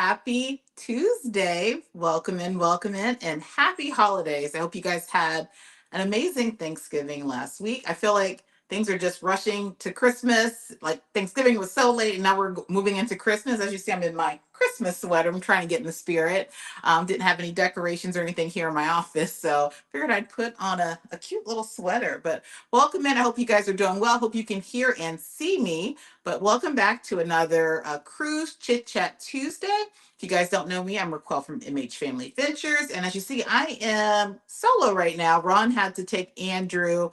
happy Tuesday. Welcome in, and happy holidays. I hope you guys had an amazing Thanksgiving last week. I feel like things are just rushing to Christmas. Like Thanksgiving was so late, and now we're moving into Christmas. As you see, I'm in my Christmas sweater. I'm trying to get in the spirit. Didn't have any decorations or anything here in my office, so figured I'd put on a cute little sweater. But welcome in. I hope you guys are doing well. Hope you can hear and see me. But welcome back to another Cruise Chit Chat Tuesday. If you guys don't know me, I'm Raquel from MH Family Ventures. And as you see, I am solo right now. Ron had to take Andrew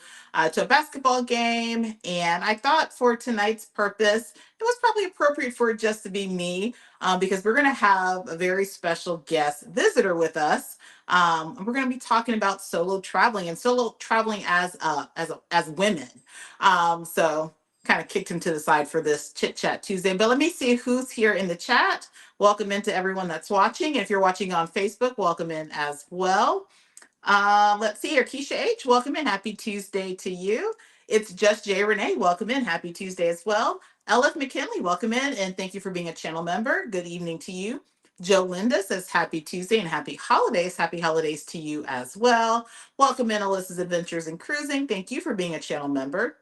to a basketball game. And I thought for tonight's purpose, it was probably appropriate for it just to be me because we're going to have a very special guest visitor with us. And we're going to be talking about solo traveling and solo traveling as women. So kind of kicked him to the side for this Chit Chat Tuesday. But let me see who's here in the chat. Welcome in to everyone that's watching. If you're watching on Facebook, welcome in as well. Let's see here. Keisha H, welcome in. Happy Tuesday to you. It's Just Jay Renee. Welcome in. Happy Tuesday as well. Elif McKinley, welcome in, and thank you for being a channel member. Good evening to you. Joe Linda says happy Tuesday and happy holidays. Happy holidays to you as well. Welcome in, Alyssa's Adventures in Cruising. Thank you for being a channel member.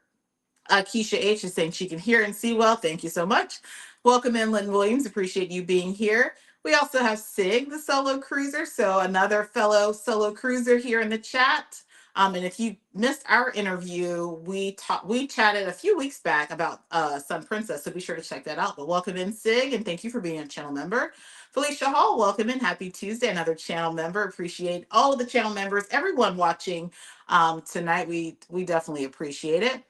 Keisha H is saying she can hear and see well. Thank you so much. Welcome in, Lynn Williams. Appreciate you being here. We also have Sig, the solo cruiser. So another fellow solo cruiser here in the chat. And if you missed our interview, we chatted a few weeks back about Sun Princess. So be sure to check that out. But welcome in, Sig, and thank you for being a channel member. Felicia Hall, welcome in. Happy Tuesday, another channel member. Appreciate all of the channel members, everyone watching tonight. We definitely appreciate it.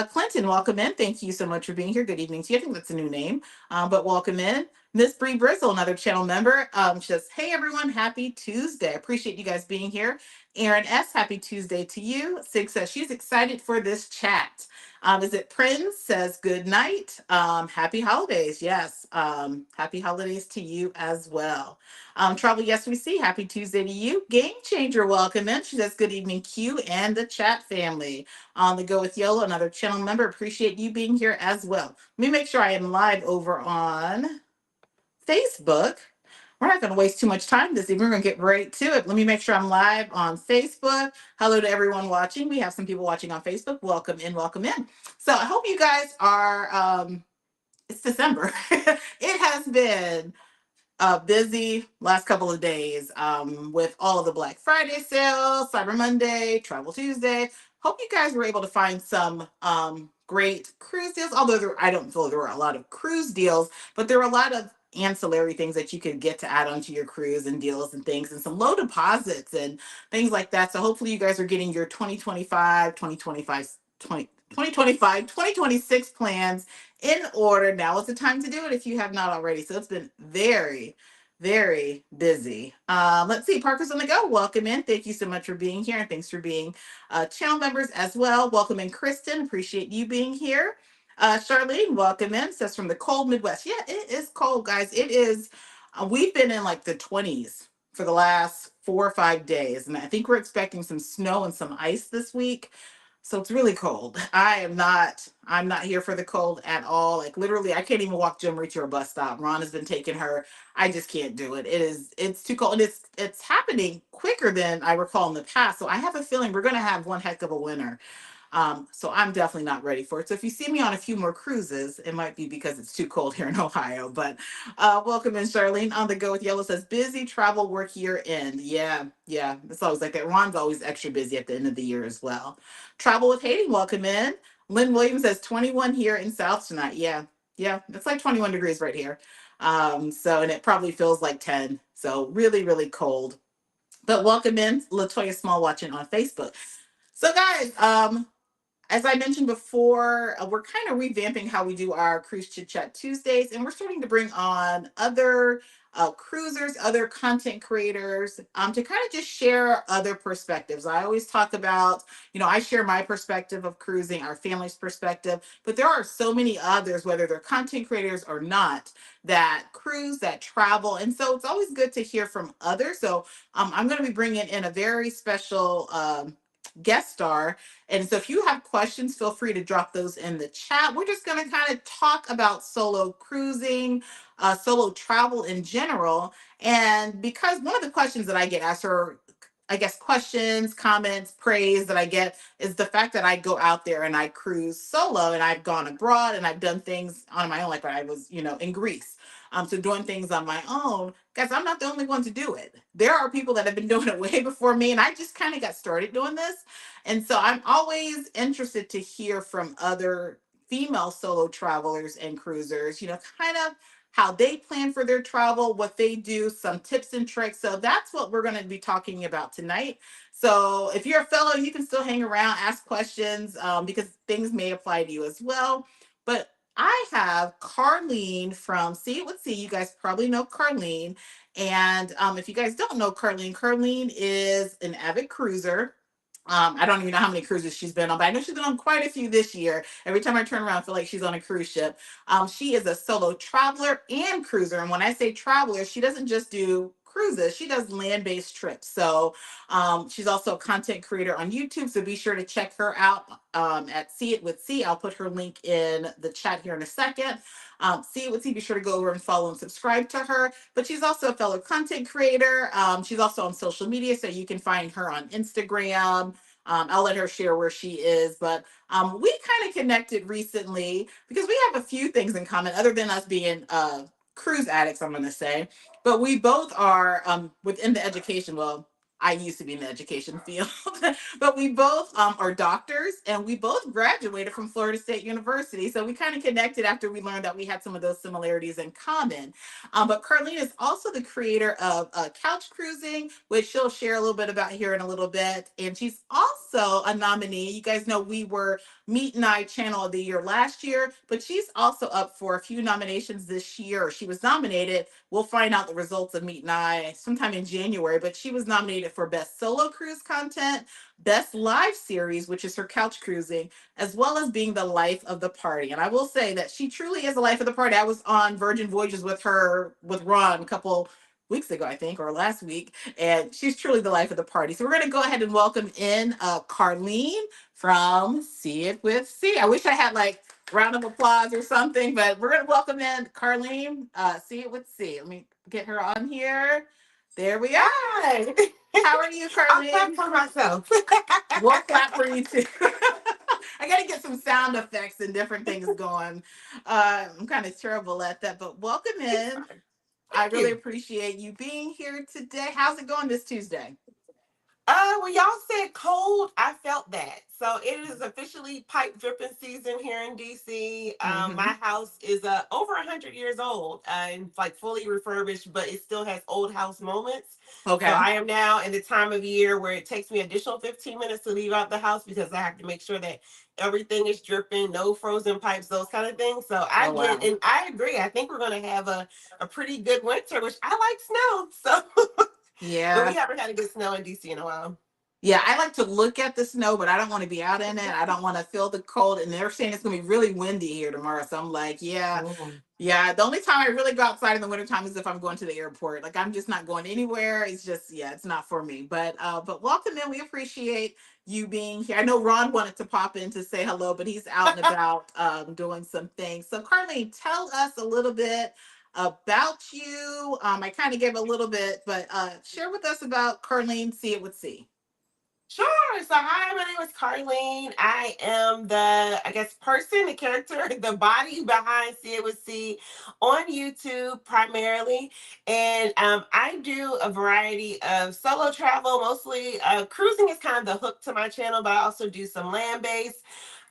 Clinton, welcome in. Thank you so much for being here. Good evening to you. I think that's a new name, but welcome in. Miss Bree Brizzle, another channel member, she says, hey everyone, happy Tuesday. I appreciate you guys being here. Aaron S., happy Tuesday to you. Sig says she's excited for this chat. Is it Prince says good night. Happy holidays. Yes. Happy holidays to you as well. Travel, yes, we see. Happy Tuesday to you. Game Changer, welcome in. She says good evening, Q and the chat family. On the Go with Yolo, another channel member. Appreciate you being here as well. Let me make sure I am live over on Facebook. We're not going to waste too much time this evening. We're going to get right to it. Let me make sure I'm live on Facebook. Hello to everyone watching. We have some people watching on Facebook. Welcome in, welcome in. So I hope you guys are, it's December. It has been busy last couple of days with all of the Black Friday sales, Cyber Monday, Travel Tuesday. Hope you guys were able to find some great cruise deals, although I don't feel there were a lot of cruise deals, but there were a lot of ancillary things that you could get to add onto your cruise and deals and things and some low deposits and things like that. So hopefully you guys are getting your 2026 plans in order. Now is the time to do it if you have not already. So it's been very busy. Let's see, Parker's on the go. Welcome in. Thank you so much for being here, and thanks for being channel members as well. Welcome in, Kristen. Appreciate you being here. Charlene, welcome in. Says from the cold Midwest. Yeah, it is cold, guys. It is. We've been in like the 20s for the last 4 or 5 days, and I think we're expecting some snow and some ice this week. So it's really cold. I'm not here for the cold at all. Like literally, I can't even walk Jim Marie to her bus stop. Ron has been taking her. I just can't do it. It's too cold. And it's happening quicker than I recall in the past. So I have a feeling we're gonna have one heck of a winter. So I'm definitely not ready for it. So if you see me on a few more cruises, it might be because it's too cold here in Ohio. But welcome in, Charlene. On the Go with Yellow says busy travel work year end. Yeah. It's always like that. Ron's always extra busy at the end of the year as well. Travel with Haiti, welcome in. Lynn Williams says 21 here in South tonight. Yeah. It's like 21 degrees right here. And it probably feels like 10. So really cold. But welcome in, Latoya Small watching on Facebook. So guys, as I mentioned before, we're kind of revamping how we do our Cruise Chit Chat Tuesdays, and we're starting to bring on other cruisers, other content creators to kind of just share other perspectives. I always talk about, I share my perspective of cruising, our family's perspective, but there are so many others, whether they're content creators or not, that cruise, that travel. And so it's always good to hear from others. So I'm going to be bringing in a very special guest star. And so if you have questions, feel free to drop those in the chat. We're just going to kind of talk about solo cruising, solo travel in general. And because one of the questions that I get asked, or I guess questions, comments, praise that I get is the fact that I go out there and I cruise solo, and I've gone abroad and I've done things on my own. Like when I was, in Greece. So doing things on my own, guys, I'm not the only one to do it. There are people that have been doing it way before me, and I just kind of got started doing this. And so I'm always interested to hear from other female solo travelers and cruisers, kind of how they plan for their travel, what they do, some tips and tricks. So that's what we're going to be talking about tonight. So if you're a fellow, you can still hang around, ask questions, because things may apply to you as well. But I have Carlene from See It With C. You guys probably know Carlene. And if you guys don't know Carlene, Carlene is an avid cruiser. I don't even know how many cruises she's been on, but I know she's been on quite a few this year. Every time I turn around, I feel like she's on a cruise ship. She is a solo traveler and cruiser. And when I say traveler, she doesn't just do cruises, she does land-based trips. So she's also a content creator on YouTube. So be sure to check her out at See It With C. I'll put her link in the chat here in a second. See It With C, be sure to go over and follow and subscribe to her. But she's also a fellow content creator. She's also on social media, so you can find her on Instagram. I'll let her share where she is. But we kind of connected recently because we have a few things in common other than us being cruise addicts, I'm going to say. But we both are within the education. Well, I used to be in the education field, but we both are doctors, and we both graduated from Florida State University. So we kind of connected after we learned that we had some of those similarities in common. But Carlene is also the creator of Couch Cruising, which she'll share a little bit about here in a little bit. And she's also a nominee. You guys know we were Meet and I Channel of the Year last year, but she's also up for a few nominations this year. She was nominated. We'll find out the results of Meet and I sometime in January, but she was nominated for Best Solo Cruise Content, Best Live Series, which is her couch cruising, as well as being the life of the party. And I will say that she truly is the life of the party. I was on Virgin Voyages with her, with Ron, a couple weeks ago, I think, or last week, and she's truly the life of the party. So we're going to go ahead and welcome in Carlene from See It With C. I wish I had like round of applause or something, but we're going to welcome in Carlene, See It With C. Let me get her on here. There we are. Hi. How are you, I'll clap Carlene? for myself. We'll clap for you too. I got to get some sound effects and different things going. I'm kind of terrible at that, but welcome It's in. fine. I Thank really you. appreciate you being here today. How's it going this Tuesday? When y'all said cold, I felt that. So it is officially pipe dripping season here in DC. Mm-hmm. My house is over 100 years old and like fully refurbished, but it still has old house moments. So Okay. I am now in the time of year where it takes me additional 15 minutes to leave out the house because I have to make sure that everything is dripping, no frozen pipes, those kind of things. So I Oh, get, wow. and I agree. I think we're going to have a pretty good winter, which I like snow. So, but we Yeah. haven't had a good snow in DC in a while. Yeah, I like to look at the snow, but I don't want to be out in it. I don't want to feel the cold. And they're saying it's going to be really windy here tomorrow. So I'm like, yeah, Mhm. yeah. The only time I really go outside in the wintertime is if I'm going to the airport. Like I'm just not going anywhere. It's just, yeah, it's not for me. But welcome in. We appreciate you being here. I know Ron wanted to pop in to say hello, but he's out and about doing some things. So Carly, tell us a little bit about you. I kind of gave a little bit, but share with us about Carlene, See It With C. Sure. So, hi, my name is Carlene. I am the, I guess, person, the character, the body behind See It With C on YouTube primarily. And I do a variety of solo travel, mostly cruising is kind of the hook to my channel, but I also do some land based.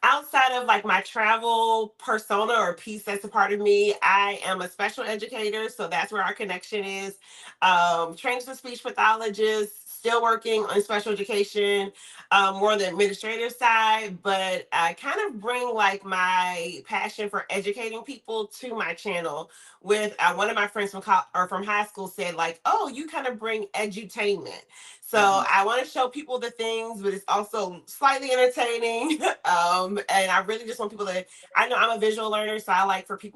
Outside of like my travel persona or piece that's a part of me, I am a special educator. So that's where our connection is. Trained as a speech pathologist, still working on special education, more on the administrative side, but I kind of bring like my passion for educating people to my channel. With one of my friends from high school said like, "Oh, you kind of bring edutainment." So Mhm. I want to show people the things, but it's also slightly entertaining. And I really just want people to. I know I'm a visual learner, so I like to be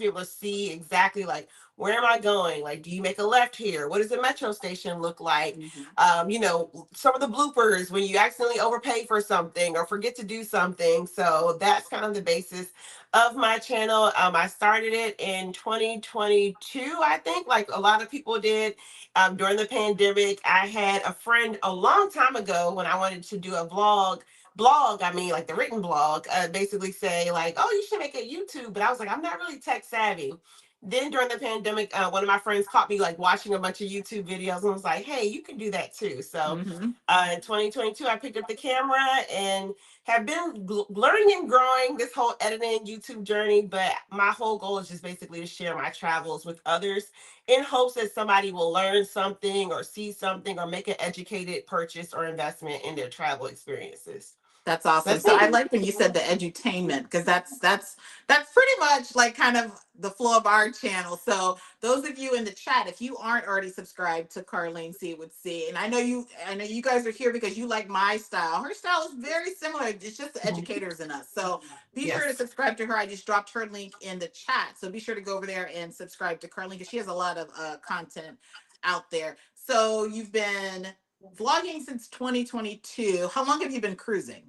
able to see exactly like Where am I going? Like, do you make a left here? What does the metro station look like? Mhm. Some of the bloopers when you accidentally overpay for something or forget to do something. So that's kind of the basis of my channel. I started it in 2022, I think, like a lot of people did. During the pandemic, I had a friend a long time ago when I wanted to do a blog, I mean, like the written blog, basically say like, oh, you should make a YouTube. But I was like, I'm not really tech savvy. Then during the pandemic, one of my friends caught me like watching a bunch of YouTube videos and was like, hey, you can do that too. So Mhm. in 2022, I picked up the camera and have been learning and growing this whole editing YouTube journey. But my whole goal is just basically to share my travels with others in hopes that somebody will learn something or see something or make an educated purchase or investment in their travel experiences. That's So awesome. that's So I me. like when you said the edutainment because that's pretty much like kind of the flow of our channel. So those of you in the chat, if you aren't already subscribed to Carlene See Would See, and I know you guys are here because you like my style. Her style is very similar. It's just the educators in us. So be sure to Yes. subscribe to her. I just dropped her link in the chat. So be sure to go over there and subscribe to Carlene because she has a lot of content out there. So you've been vlogging since 2022. How long have you been cruising?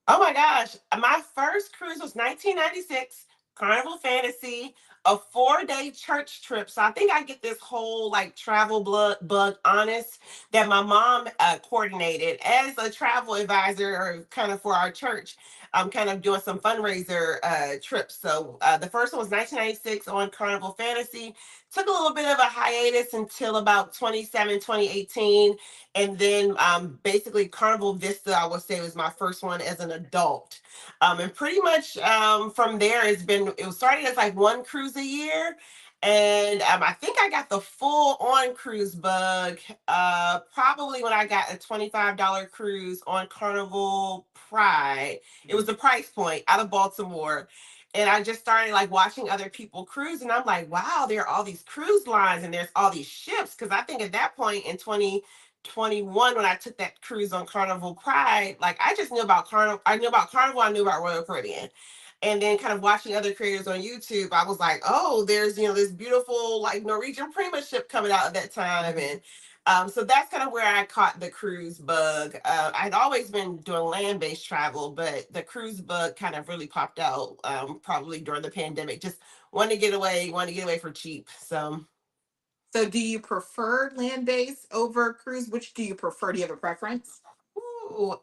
Oh my gosh. My first cruise was 1996, Carnival Fantasy, a 4-day church trip. So I think I get this whole like travel bug honest that my mom coordinated as a travel advisor or kind of for our church. I'm kind of doing some fundraiser trips. So the first one was 1996 on Carnival Fantasy. Took a little bit of a hiatus until about 2018. And then basically Carnival Vista, I would say, was my first one as an adult. And pretty much from there, it was starting as like one cruise a year. And I think I got the full on cruise bug probably when I got a $25 cruise on Carnival Pride. It was the price point out of Baltimore. And I just started like watching other people cruise, and I'm like, wow, there are all these cruise lines and there's all these ships. Because I think at that point in 2021 when I took that cruise on Carnival Pride, like I just knew about Carnival. I knew about Carnival. I knew about Royal Caribbean. And then kind of watching other creators on YouTube, I was like, oh, there's this beautiful like Norwegian Prima ship coming out at that time, Mhm. and so that's kind of where I caught the cruise bug. I'd always been doing land-based travel, but the cruise bug kind of really popped out probably during the pandemic. Just wanted to get away for cheap. So So do you prefer land based over cruise? Which do you prefer? Do you have a preference? ooh,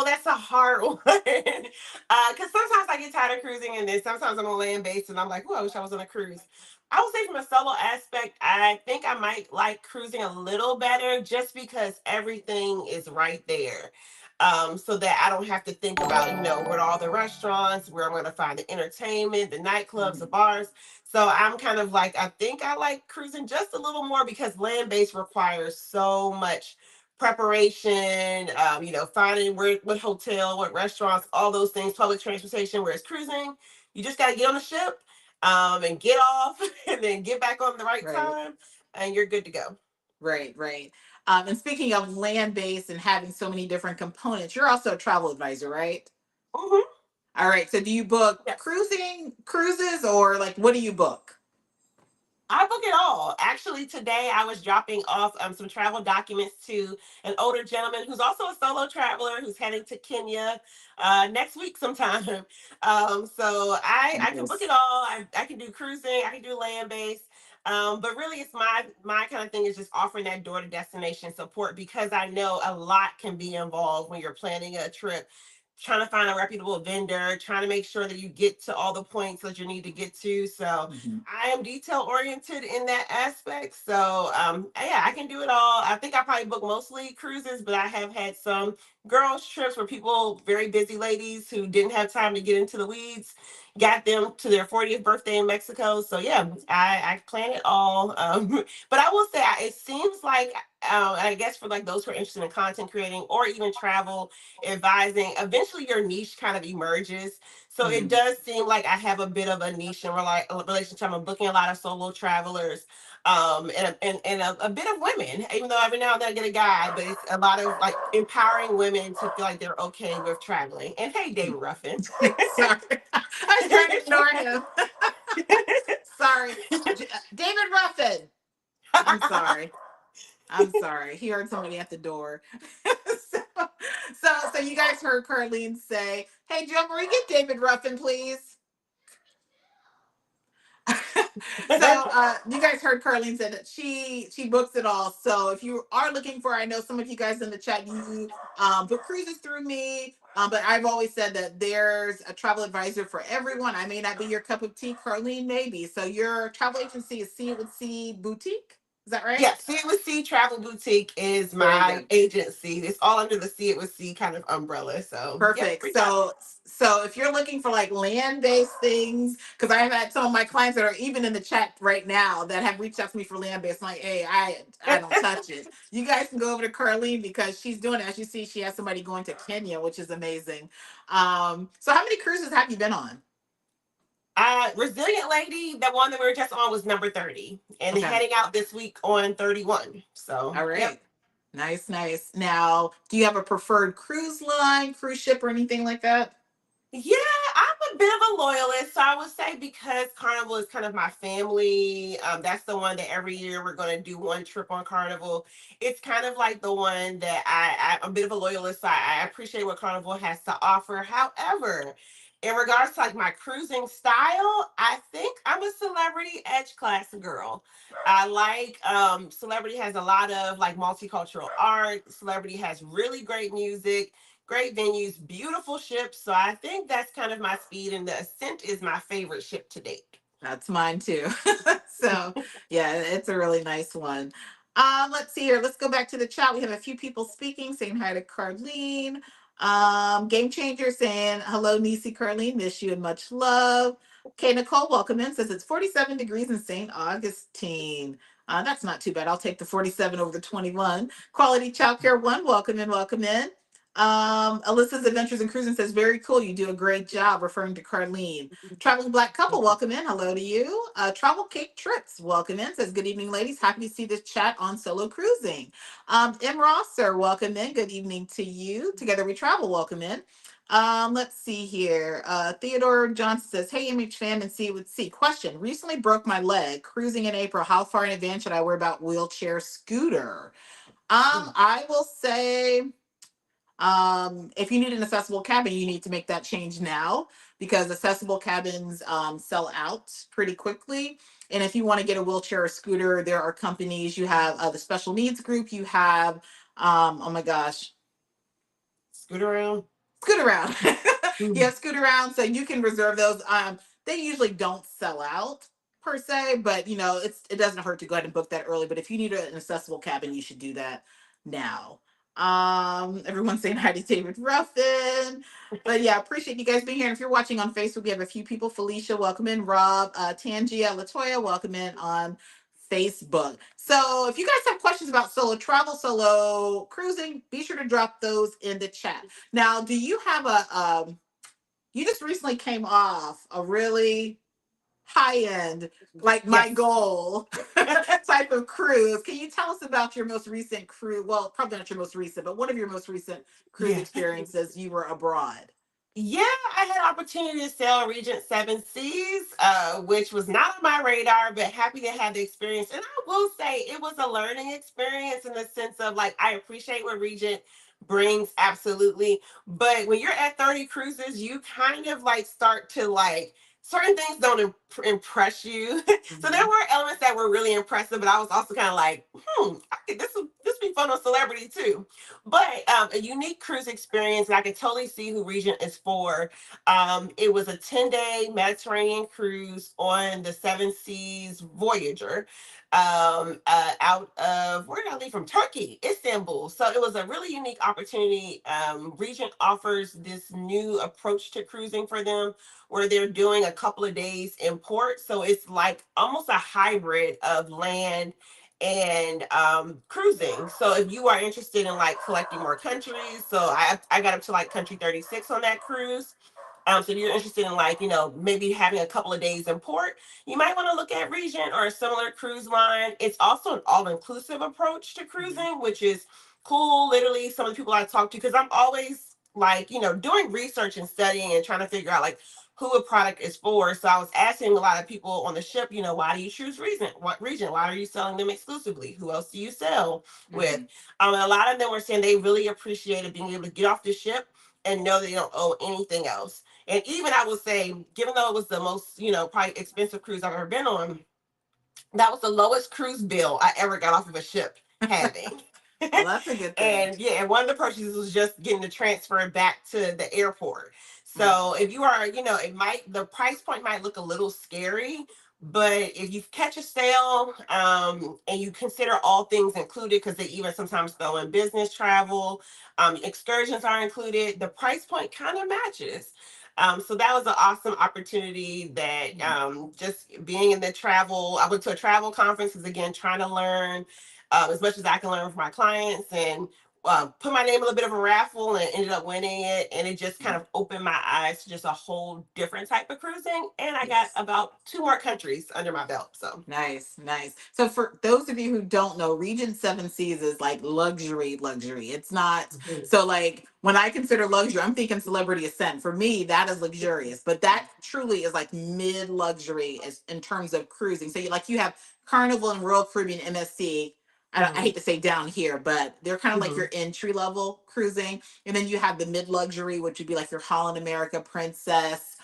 that's a hard one. Because sometimes I get tired of cruising, and then sometimes I'm on land base, and I'm like, oh, I wish I was on a cruise. I would say from a solo aspect, I think I might like cruising a little better just because everything is right there. So that I don't have to think about, where are all the restaurants, where I'm going to find the entertainment, the nightclubs, the Mhm. bars. So I'm kind of like, I think I like cruising just a little more because land based requires so much preparation, finding what hotel, what restaurants, all those things, public transportation. Whereas cruising, you just got to get on the ship and get off and then get back on the right Right, time and you're good to go. right, right. And speaking of land based and having so many different components, you're also a travel advisor, right? Hmm. All right. So do you book Yes. cruises, or like what do you book? I book it all. Actually, today I was dropping off some travel documents to an older gentleman who's also a solo traveler who's heading to Kenya next week sometime. So I can book Nice. it all. I can do cruising. I can do land based. But really, it's my kind of thing is just offering that door to destination support because I know a lot can be involved when you're planning a trip, trying to find a reputable vendor, trying to make sure that you get to all the points that you need to get to. So Mhm. I am detail oriented in that aspect. So yeah, I can do it all. I think I probably book mostly cruises, but I have had some girls trips where people, very busy ladies who didn't have time to get into the weeds, got them to their 40th birthday in Mexico. So yeah, I plan it all. But I will say it seems like I guess for like those who are interested in content creating or even travel advising, eventually your niche kind of emerges. So it Mhm. does seem like I have a bit of a niche and relationship. I'm booking a lot of solo travelers, and a bit of women, even though every now and then I get a guy, but it's a lot of like empowering women to feel like they're okay with traveling. And hey, David Ruffin. Sorry, I was trying to ignore him. Sorry. David Ruffin. I'm sorry. I'm sorry. He heard somebody at the door. so, so you guys heard Carlene say, "Hey, Joe Marie, get David Ruffin, please." So you guys heard Carlene said that she books it all. So if you are looking for, I know some of you guys in the chat, you book cruises through me. But I've always said that there's a travel advisor for everyone. I may not be your cup of tea, Carlene, maybe. So your travel agency is See It With See Boutique. Is that right? Yeah, See It With C Travel Boutique is Very my good. agency. It's all under the See It With C kind of umbrella. So, yep, Perfect. reach out. So if you're looking for like land-based things, because I've had some of my clients that are even in the chat right now that have reached out to me for land-based. I'm like, hey, I don't touch it. You guys can go over to Carlene because she's doing it. As you see, she has somebody going to Kenya, which is amazing. So how many cruises have you been on? Resilient Lady, the one that we were just on, was number 30, and Okay. heading out this week on 31. So, All yep. right. Nice, nice. Now, do you have a preferred cruise line, cruise ship, or anything like that? Yeah, I'm a bit of a loyalist. So I would say because Carnival is kind of my family, that's the one that every year we're going to do one trip on Carnival. It's kind of like the one that I'm a bit of a loyalist. So I appreciate what Carnival has to offer. However, in regards to like my cruising style, I think I'm a Celebrity Edge class girl. I like Celebrity has a lot of like multicultural art. Celebrity has really great music, great venues, beautiful ships. So I think that's kind of my speed, and the Ascent is my favorite ship to date. That's mine too. So yeah, it's a really nice one. Let's see here. Let's go back to the chat. We have a few people speaking, saying hi to Carlene. Game Changer saying hello, Nisi Carlene, miss you and much love. Okay, Nicole, welcome in. Says it's 47 degrees in St. Augustine. That's not too bad. I'll take the 47 over the 21. Quality Childcare One, welcome in, welcome in. Alyssa's Adventures and Cruising says, very cool. You do a great job, referring to Carlene. Traveling Black Couple, welcome in. Hello to you. Travel Cake Trips, welcome in. Says, good evening, ladies. Happy to see this chat on solo cruising. M. Rosser, welcome in. Good evening to you. Together We Travel, welcome in. Let's see here. Theodore Johnson says, hey, MH fam and see with C. Question, recently broke my leg. Cruising in April. How far in advance should I worry about wheelchair scooter? I will say if you need an accessible cabin, you need to make that change now because accessible cabins sell out pretty quickly. And if you want to get a wheelchair or scooter, there are companies. You have the special needs group. You have, oh my gosh, Scoot around. Scoot Around. Yeah, Mm. Scoot Around. So you can reserve those. They usually don't sell out per se, but you know, it doesn't hurt to go ahead and book that early. But if you need an accessible cabin, you should do that now. Everyone's saying hi to David Ruffin. But yeah, appreciate you guys being here. And if you're watching on Facebook, we have a few people. Felicia, welcome in. Rob, Tangia, Latoya, welcome in on Facebook. So if you guys have questions about solo travel, solo cruising, be sure to drop those in the chat. Now, do you have you just recently came off a really high end, like my Yes. goal type of cruise. Can you tell us about your most recent cruise? Well, probably not your most recent, but one of your most recent cruise Yeah. experiences you were abroad. Yeah, I had opportunity to sail Regent Seven Seas, which was not on my radar, but happy to have the experience. And I will say it was a learning experience in the sense of like I appreciate what Regent brings, absolutely. But when you're at 30 cruises, you kind of like start to like certain things don't impress you. So there Mhm. were elements that were really impressive, but I was also kind of like, I think this would be fun on Celebrity too. But a unique cruise experience, and I can totally see who Regent is for. It was a 10-day Mediterranean cruise on the Seven Seas Voyager, out of, where did I leave from? Turkey, Istanbul. So it was a really unique opportunity. Regent offers this new approach to cruising for them where they're doing a couple of days in port. So it's like almost a hybrid of land and cruising. So if you are interested in like collecting more countries, so I got up to like country 36 on that cruise. So if you're interested in like, maybe having a couple of days in port, you might want to look at Regent or a similar cruise line. It's also an all-inclusive approach to Mhm. cruising, which is cool. Literally, some of the people I talk to, because I'm always like, doing research and studying and trying to figure out like who a product is for. So I was asking a lot of people on the ship, why do you choose region? What region? Why are you selling them exclusively? Who else do you sell with? Mhm. And a lot of them were saying they really appreciated being able to get off the ship and know they don't owe anything else. And even I would say, given though it was the most, probably expensive cruise I've ever been on, that was the lowest cruise bill I ever got off of a ship having. Well, that's a good thing. And yeah, and one of the purchases was just getting the transfer back to the airport. Mm. So if you are, the price point might look a little scary, but if you catch a sale, and you consider all things included, because they even sometimes throw in business travel, excursions are included, the price point kind of matches. So that was an awesome opportunity that, Mm. just being in the travel, I went to a travel conference because again, trying to learn as much as I can learn from my clients, and put my name in a little bit of a raffle and ended up winning it. And it just kind Mm. of opened my eyes to just a whole different type of cruising. And I got Yes. about two more countries under my belt. So, Nice, nice. So for those of you who don't know, Regent Seven Seas is like luxury, luxury. It's not mhm. so like when I consider luxury, I'm thinking Celebrity Ascent. For me, that is luxurious, but that truly is like mid luxury as in terms of cruising. So you have Carnival and Royal Caribbean MSC. I Mhm. hate to say down here, but they're kind of like your Mhm. entry level cruising. And then you have the mid luxury, which would be like your Holland America Princess,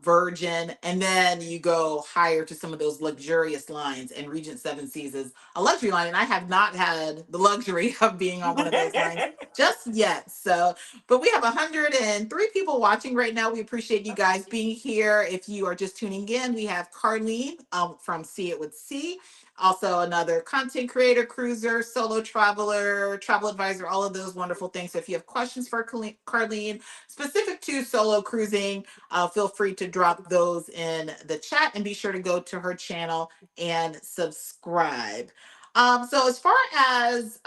Virgin, and then you go higher to some of those luxurious lines. And Regent Seven Seas is a luxury line, and I have not had the luxury of being on one of those lines just yet. So, but we have 103 people watching right now. We appreciate you guys being here. If you are just tuning in, we have Carlene from See It With C. Also, another content creator, cruiser, solo traveler, travel advisor, all of those wonderful things. So, if you have questions for Carlene specific to solo cruising, feel free to drop those in the chat and be sure to go to her channel and subscribe. So as far as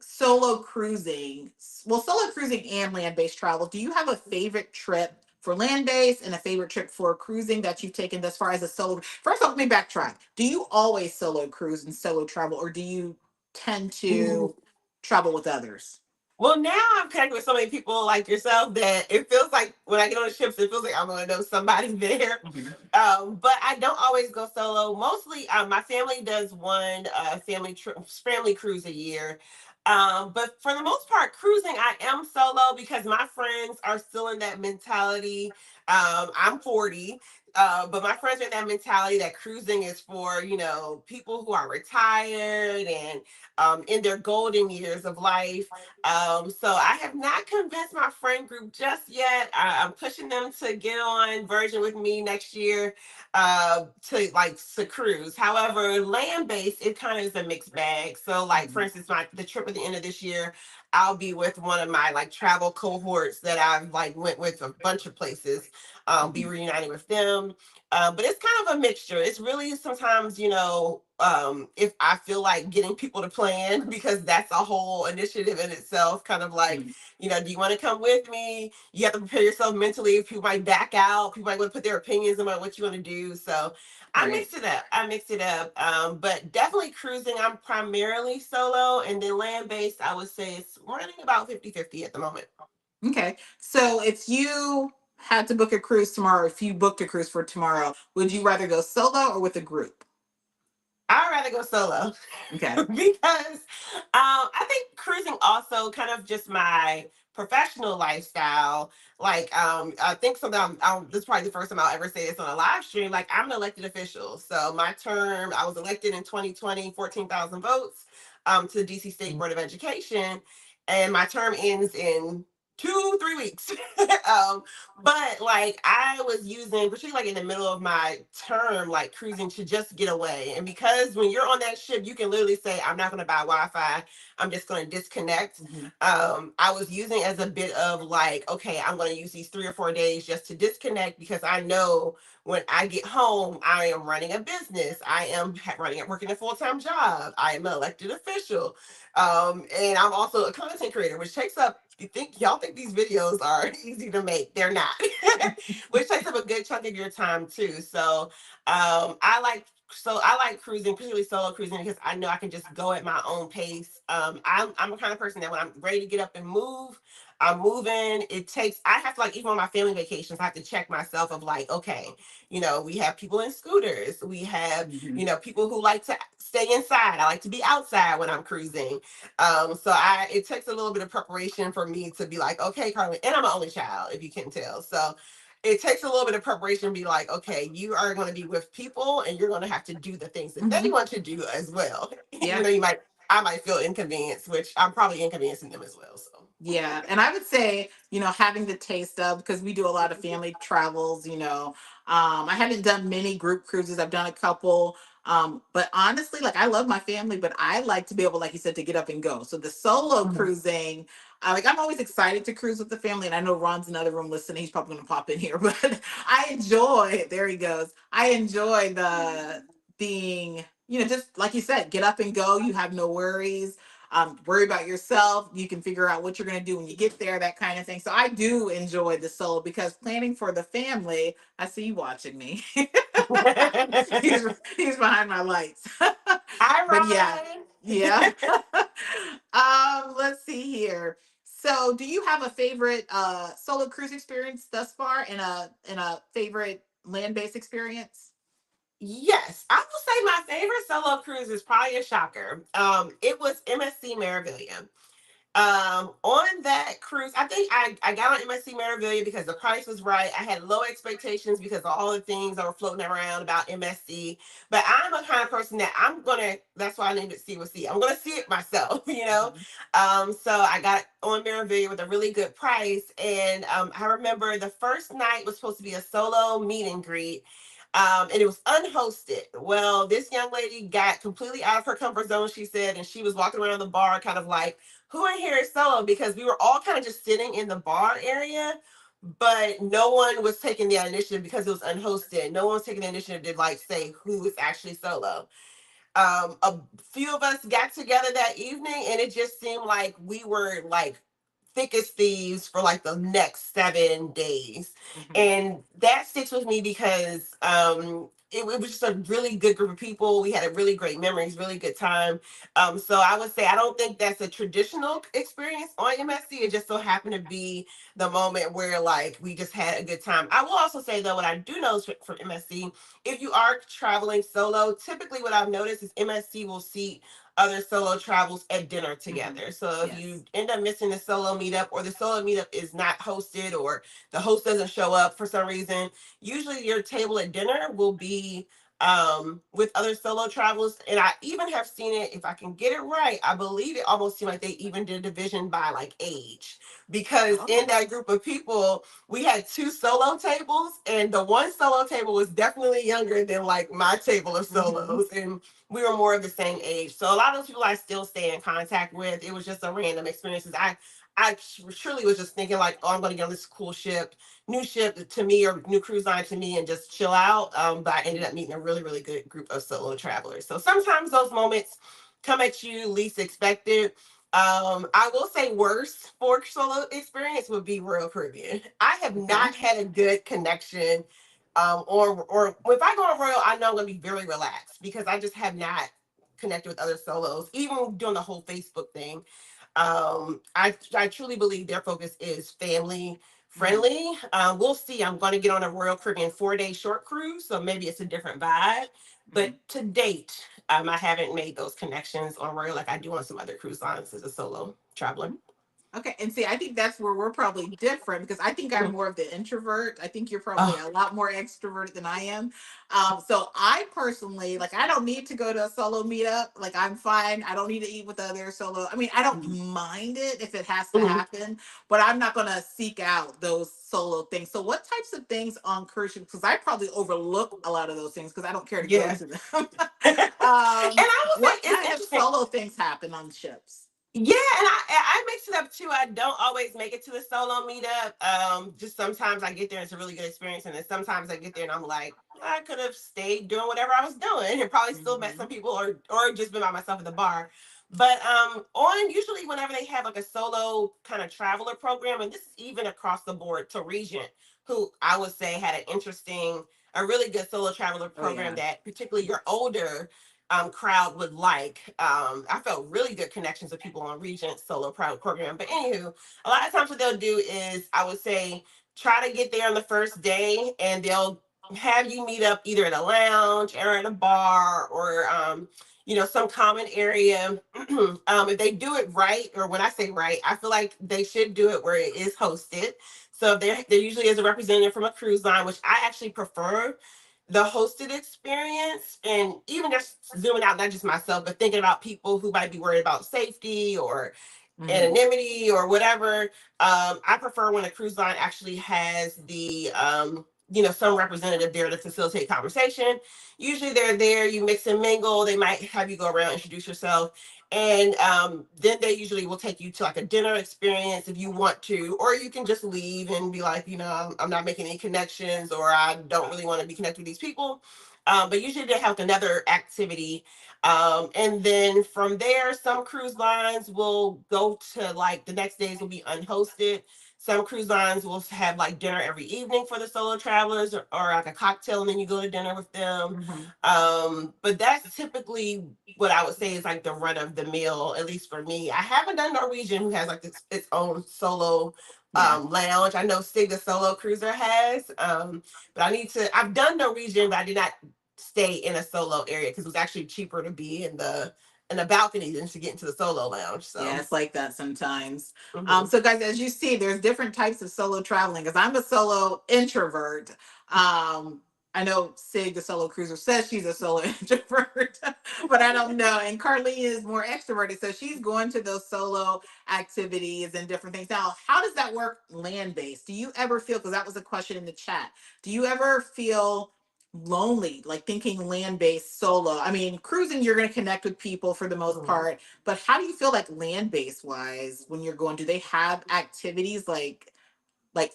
solo cruising, well, solo cruising and land-based travel, do you have a favorite trip for land-based and a favorite trip for cruising that you've taken thus far as a solo? First off, let me backtrack. Do you always solo cruise and solo travel, or do you tend to travel with others? Well, now I'm connected with so many people like yourself that it feels like when I get on the ships, it feels like I'm going to know somebody there. Mhm. But I don't always go solo. Mostly, my family does one family cruise a year. But for the most part, cruising, I am solo because my friends are still in that mentality. I'm 40. But my friends are in that mentality that cruising is for, people who are retired and in their golden years of life. So I have not convinced my friend group just yet. I'm pushing them to get on Virgin with me next year, to cruise. However, land based, it kind of is a mixed bag. So like for Mhm. instance, the trip at the end of this year, I'll be with one of my like travel cohorts that I've like went with a bunch of places. Be Mhm. reunited with them. But it's kind of a mixture. It's really sometimes, if I feel like getting people to plan, because that's a whole initiative in itself, kind of like, Mhm. do you want to come with me? You have to prepare yourself mentally. People might back out. People might want to put their opinions about what you want to do. So I Right. mix it up. I mix it up. But definitely cruising, I'm primarily solo. And then land based, I would say it's running about 50-50 at the moment. Okay. So if you had to book a cruise tomorrow, if you booked a cruise for tomorrow, would you rather go solo or with a group? I'd rather go solo Okay. because I think cruising also kind of just my professional lifestyle. Like, I think something this is probably the first time I'll ever say this on a live stream. Like, I'm an elected official. So my term, I was elected in 2020, 14,000 votes to the DC State Board of Education. And my term ends in 2, 3 weeks. um, but like I was using, particularly like in the middle of my term, like cruising to just get away. And because when you're on that ship, you can literally say, I'm not going to buy Wi Fi. I'm just going to disconnect. Mhm. I was using as a bit of like, okay, I'm going to use these 3 or 4 days just to disconnect because I know when I get home, I am running a business. I am working a full time job. I am an elected official. And I'm also a content creator, which takes up, y'all think these videos are easy to make. They're not, which takes up a good chunk of your time too. So I like so I like cruising, particularly solo cruising, because I know I can just go at my own pace. I'm a kind of person that when I'm ready to get up and move, I'm moving. It takes, I have to, like, even on my family vacations, I have to check myself of like, okay, we have people in scooters. We have, Mhm. people who like to stay inside. I like to be outside when I'm cruising. So it takes a little bit of preparation for me to be like, okay, Carmen, and I'm an only child, if you can tell. So it takes a little bit of preparation to be like, okay, you are going to be with people and you're going to have to do the things that they Mhm. want to do as well. Even Yeah. though I might feel inconvenienced, which I'm probably inconveniencing them as well. So. Yeah, and I would say, having the taste of, because we do a lot of family travels, I haven't done many group cruises. I've done a couple. But honestly, like, I love my family, but I like to be able, like you said, to get up and go. So the solo Mhm. cruising, like, I'm always excited to cruise with the family. And I know Ron's in another room listening. He's probably going to pop in here, but I enjoy, there he goes. I enjoy the being, just like you said, get up and go. You have no worries, worry about yourself. You can figure out what you're going to do when you get there, that kind of thing. So I do enjoy the solo, because planning for the family, I see you watching me. he's he's behind my lights. Hi, But yeah, Ron. yeah. Let's see here. So, do you have a favorite solo cruise experience thus far, and a favorite land based experience? Yes, I will say my favorite solo cruise is probably a shocker. It was MSC Meraviglia. On that cruise, I think I got on MSC Meraviglia because the price was right. I had low expectations because of all the things that were floating around about MSC. But I'm a kind of person that that's why I named it C with C. I'm gonna see it myself, you know. Mhm. So I got on Meraviglia with a really good price. And I remember the first night was supposed to be a solo meet and greet. And it was unhosted. Well, this young lady got completely out of her comfort zone, she said, and she was walking around the bar kind of like, who in here is solo? Because we were all kind of just sitting in the bar area, but no one was taking the initiative because it was unhosted. No one was taking the initiative to like say who is actually solo. A few of us got together that evening, and it just seemed like we were like thick as thieves for like the next 7 days. Mhm. And that sticks with me because it was just a really good group of people. We had a really great memories, really good time. So I would say I don't think that's a traditional experience on MSC. It just so happened to be the moment where like we just had a good time. I will also say though, what I do know from MSC, if you are traveling solo, typically what I've noticed is MSC will seat other solo travels at dinner Mhm. together. So if you Yes. end up missing the solo meetup or the solo meetup is not hosted or the host doesn't show up for some reason, usually your table at dinner will be with other solo travelers. And I even have seen it, if I can get it right, I believe it almost seemed like they even did a division by like age. Because in Oh. that group of people, we had two solo tables, and the one solo table was definitely younger than like my table of Mhm. solos. And we were more of the same age. So a lot of those people I still stay in contact with. It was just a random experiences. I truly was just thinking like, oh, I'm going to get on this cool ship, new ship to me or new cruise line to me and just chill out. But I ended up meeting a really, really good group of solo travelers. So sometimes those moments come at you least expected. I will say worst for solo experience would be Royal Caribbean. I have Okay. not had a good connection. Or if I go on Royal, I know I'm gonna be very relaxed because I just have not connected with other solos, even doing the whole Facebook thing. I truly believe their focus is family Mhm. friendly. We'll see. I'm going to get on a Royal Caribbean 4 day short cruise, so maybe it's a different vibe. But Mhm. to date, I haven't made those connections on Royal like I do on some other cruise lines as a solo traveler. Mhm. Okay, and see, I think that's where we're probably different, because I think I'm Mhm. more of the introvert. I think you're probably Oh, a lot more extroverted than I am. So I personally, like, I don't need to go to a solo meetup. Like, I'm fine. I don't need to eat with other solo. I mean, I don't mhm, mind it if it has to mhm. happen, but I'm not gonna seek out those solo things. So what types of things on cruise ships? Because I probably overlook a lot of those things because I don't care to go Yeah. to them. And I will say What it's kind of interesting. solo things happen on ships? Yeah, and I mix it up too. I don't always make it to the solo meetup. Just sometimes I get there and it's a really good experience, and then sometimes I get there and I'm like, I could have stayed doing whatever I was doing and probably still met some Mhm. people or just been by myself at the bar. But on usually whenever they have like a solo kind of traveler program, and this is even across the board to Regent, who I would say had an interesting a really good solo traveler Oh program yeah. that particularly your older crowd would like. I felt really good connections with people on Regent solo program. But anywho, a lot of times what they'll do is I would say try to get there on the first day, and they'll have you meet up either at a lounge or at a bar or some common area. If they do it right, or when I say right, I feel like they should do it where it is hosted. So there usually is a representative from a cruise line, which I actually prefer the hosted experience. And even just zooming out, not just myself, but thinking about people who might be worried about safety or Hmm. anonymity or whatever. I prefer when a cruise line actually has the some representative there to facilitate conversation. Usually they're there, you mix and mingle. They might have you go around, introduce yourself, and then they usually will take you to like a dinner experience if you want to, or you can just leave and be like, I'm not making any connections, or I don't really want to be connected with these people. But usually they have another activity, and then from there, some cruise lines will go to like the next days will be unhosted. Some cruise lines will have like dinner every evening for the solo travelers, or like a cocktail, and then you go to dinner with them. Hmm. But that's typically what I would say is like the run of the mill, at least for me. I haven't done Norwegian, who has like its own solo Yeah. lounge. I know Sig the Solo Cruiser has, but I've done Norwegian, but I did not stay in a solo area because it was actually cheaper to be in the balcony than to get into the solo lounge. Yeah, So it's like that sometimes. mhm. So guys, as you see, there's different types of solo traveling because I'm a solo introvert. I know Sig, the solo cruiser, says she's a solo introvert, but I don't know. And Carlene is more extroverted, so she's going to those solo activities and different things. Now, how does that work land based? Do you ever feel, because that was a question in the chat, do you ever feel lonely, like thinking land based solo? I mean, cruising, you're going to connect with people for the most Mhm. part, but how do you feel like land based wise when you're going? Do they have activities like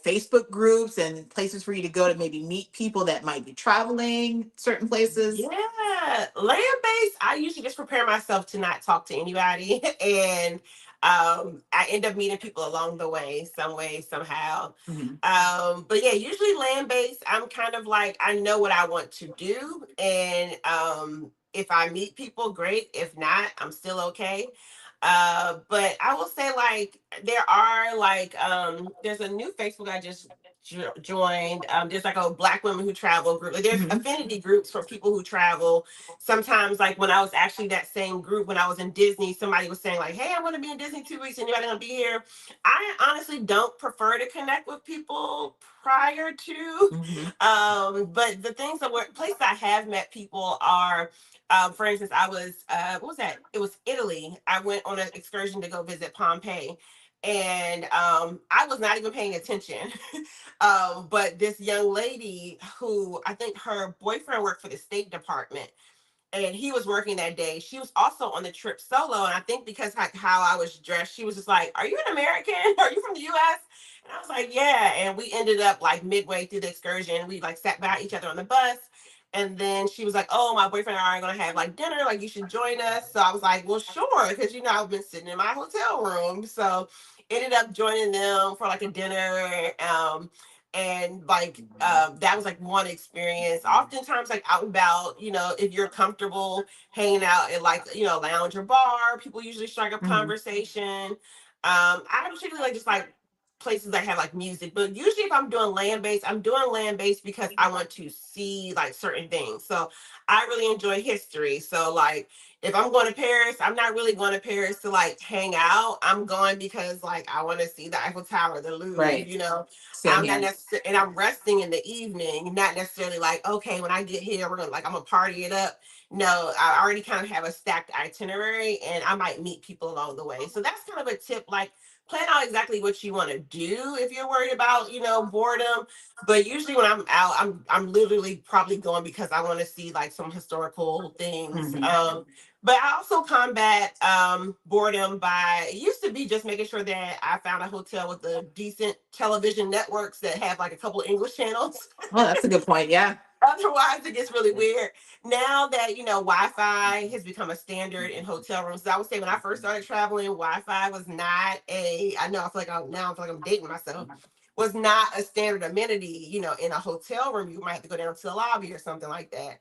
Facebook groups and places for you to go to maybe meet people that might be traveling certain places? Yeah, land based. I usually just prepare myself to not talk to anybody, and I end up meeting people along the way, somehow. Hmm. But yeah, usually land based. I'm kind of like I know what I want to do, and if I meet people, great. If not, I'm still okay. But I will say like there are like there's a new Facebook I just joined. There's like a Black women who travel group. Like, there's Hmm. affinity groups for people who travel. Sometimes, like when I was actually that same group when I was in Disney, somebody was saying like, "Hey, I'm going to be in Disney 2 weeks. Anybody going to be here?" I honestly don't prefer to connect with people prior to. Hmm. But the things that were places I have met people are. For instance, I was what was that? It was Italy. I went on an excursion to go visit Pompeii, and I was not even paying attention. But this young lady who I think her boyfriend worked for the State Department, and he was working that day. She was also on the trip solo, and I think because like how I was dressed, she was just like, "Are you an American? Are you from the U.S.?" And I was like, "Yeah." And we ended up like midway through the excursion, we like sat by each other on the bus. And then she was like, "Oh, my boyfriend and I are gonna have like dinner. Like, you should join us." So I was like, "Well, sure," because I've been sitting in my hotel room. So ended up joining them for like a dinner. And like that was like one experience. Oftentimes like out and about, if you're comfortable hanging out at like lounge or bar, people usually strike up Hmm. conversation. I particularly like just like places that have like music, but usually if I'm doing land based, I'm doing land based because I want to see like certain things. So I really enjoy history, so like if I'm going to Paris, I'm not really going to Paris to like hang out. I'm going because like I want to see the Eiffel Tower, the Louvre, Right. Same I'm not here. necessarily, and I'm resting in the evening, not necessarily like, okay, when I get here, I'm gonna party it up. No, I already kind of have a stacked itinerary, and I might meet people along the way. So that's kind of a tip. Like, plan out exactly what you want to do if you're worried about, boredom. But usually when I'm out, I'm literally probably going because I want to see like some historical things. Hmm. But I also combat boredom by it used to be just making sure that I found a hotel with a decent television networks that have like a couple of English channels. Oh, that's a good point. Yeah. Otherwise, it gets really weird. Now that Wi-Fi has become a standard in hotel rooms. I would say when I first started traveling, Wi-Fi was not a. I know I feel like I'm dating myself. was not a standard amenity, in a hotel room. You might have to go down to the lobby or something like that.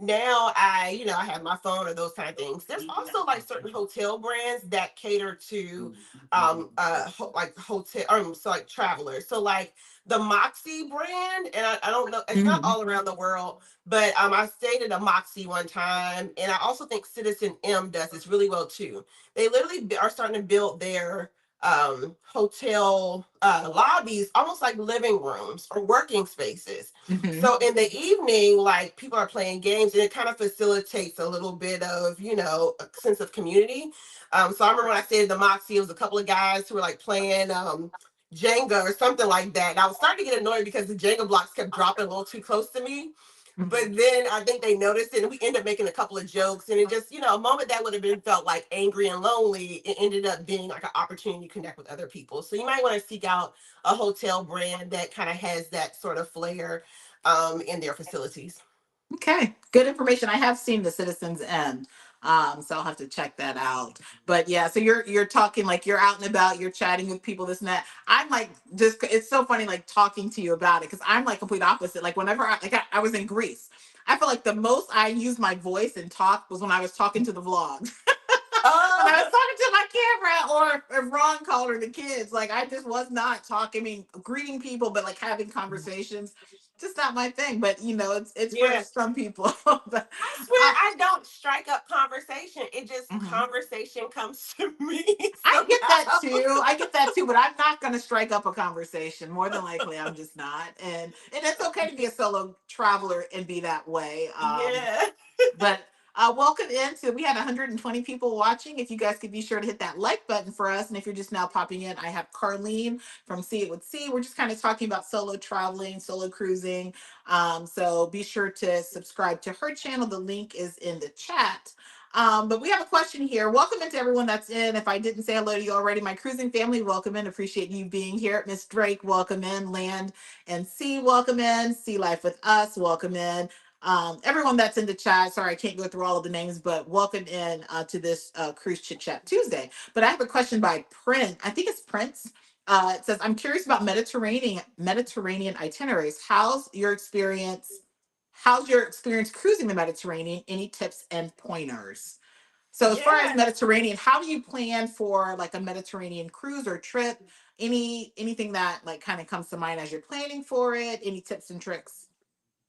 Now I have my phone or those kind of things. There's also like certain hotel brands that cater to like hotel so like travelers. So like the Moxie brand, and I don't know, it's not Mhm. all around the world, but I stayed at a Moxie one time, and I also think Citizen M does this really well too. They literally are starting to build their hotel lobbies almost like living rooms or working spaces. Mhm. So in the evening, like people are playing games, and it kind of facilitates a little bit of a sense of community. So I remember when I stayed at the Moxie, it was a couple of guys who were like playing Jenga or something like that. And I was starting to get annoyed because the Jenga blocks kept dropping a little too close to me. But Mhm. then I think they noticed it, and we ended up making a couple of jokes. And it just, a moment that would have been felt like angry and lonely, it ended up being like an opportunity to connect with other people. So you might want to seek out a hotel brand that kind of has that sort of flair in their facilities. Okay, good information. I have seen the Citizens End, so I'll have to check that out. But yeah, so you're talking like you're out and about, you're chatting with people, this and that. I'm like, just it's so funny, like talking to you about it because I'm like complete opposite. Like whenever I was in Greece, I feel like the most I used my voice and talk was when I was talking to the vlogs. When I was Oh, talking to my camera, or if Ron called her the kids, like I just was not talking. I mean, greeting people, but like having conversations, just not my thing. But it's for yeah. some people. But I swear uh, I don't strike up conversation. It just mhm. conversation comes to me I get that somehow. too. I get that too. But I'm not going to strike up a conversation. More than likely, I'm just not. And it's okay to be a solo traveler and be that way. Yeah. But welcome into, we had 120 people watching. If you guys could be sure to hit that like button for us. And if you're just now popping in, I have Carlene from See It With C. We're just kind of talking about solo traveling, solo cruising. So be sure to subscribe to her channel. The link is in the chat. But we have a question here. Welcome into everyone that's in. If I didn't say hello to you already, my cruising family, welcome in. Appreciate you being here. Miss Drake, welcome in. Land and Sea, welcome in. Sea Life with Us, welcome in. Everyone that's in the chat, sorry I can't go through all of the names, but welcome in to this Cruise Chit Chat Tuesday. But I have a question by Prince. I think it's Prince. It says, I'm curious about Mediterranean itineraries. How's your experience cruising the Mediterranean? Any tips and pointers? So as far as Yeah. Mediterranean, how do you plan for like a Mediterranean cruise or trip? Anything that like kind of comes to mind as you're planning for it? Any tips and tricks?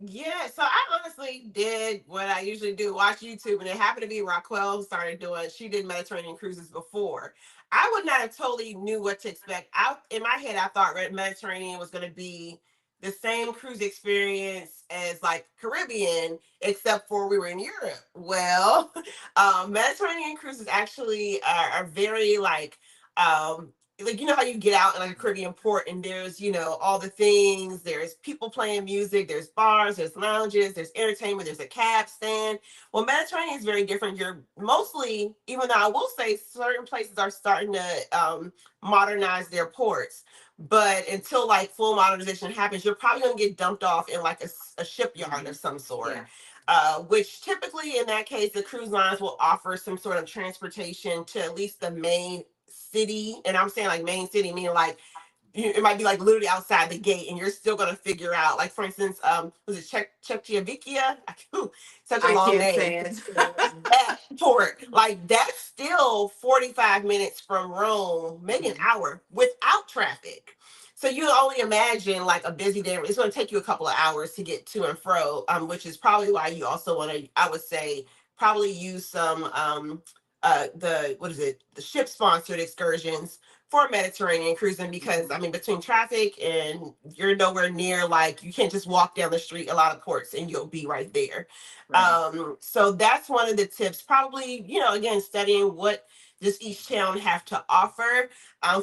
Yeah, so I honestly did what I usually do, watch YouTube, and it happened to be Raquel who started doing. She did Mediterranean cruises before. I would not have totally knew what to expect. I in my head, I thought Mediterranean was going to be the same cruise experience as like Caribbean, except for we were in Europe. Well, Mediterranean cruises actually are very like how you get out in like a Caribbean port and there's all the things, there's people playing music, there's bars, there's lounges, there's entertainment, there's a cab stand. Well, Mediterranean is very different. You're mostly, even though I will say certain places are starting to modernize their ports, but until like full modernization happens, you're probably going to get dumped off in like a shipyard of Mhm. some sort. Yeah. Which typically in that case the cruise lines will offer some sort of transportation to at least the main city. And I'm saying like main city, meaning like it might be like literally outside the gate, and you're still gonna figure out. Like for instance, was it Czechoslovakia? Such a I long can't name. say it. That port, like that's still 45 minutes from Rome, maybe an Mhm. hour without traffic. So you can only imagine like a busy day. It's going to take you a couple of hours to get to and fro, which is probably why you also want to, I would say, probably use some the what is it, the ship sponsored excursions for Mediterranean cruising, because I Mhm. mean between traffic and you're nowhere near, like you can't just walk down the street a lot of ports and you'll be right there. Right. So that's one of the tips. Probably, again, studying what does each town have to offer.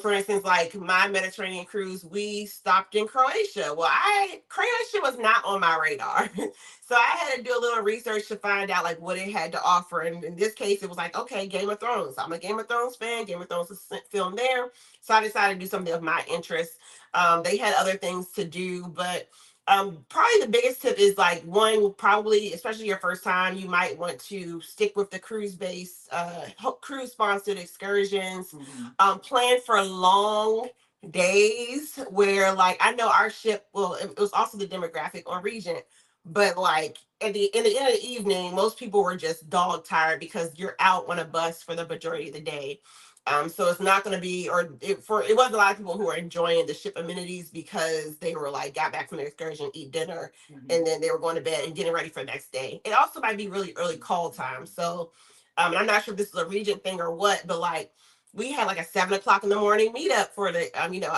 For instance, like my Mediterranean cruise, we stopped in Croatia. Well, I Croatia was not on my radar. So I had to do a little research to find out like what it had to offer. And in this case, it was like, okay, Game of Thrones. I'm a Game of Thrones fan. Game of Thrones is filmed there. So I decided to do something of my interest. They had other things to do, but probably the biggest tip is like one, probably, especially your first time, you might want to stick with the cruise based, cruise sponsored excursions. Mhm. Plan for long days where like I know our ship, well, it was also the demographic on Regent, but like at the in the end of the evening, most people were just dog tired because you're out on a bus for the majority of the day. So it's not going to be, or it was a lot of people who were enjoying the ship amenities because they were like got back from their excursion, eat dinner, and then they were going to bed and getting ready for the next day. It also might be really early call time, so I'm not sure if this is a Regent thing or what, but like we had like a 7 o'clock in the morning meetup for the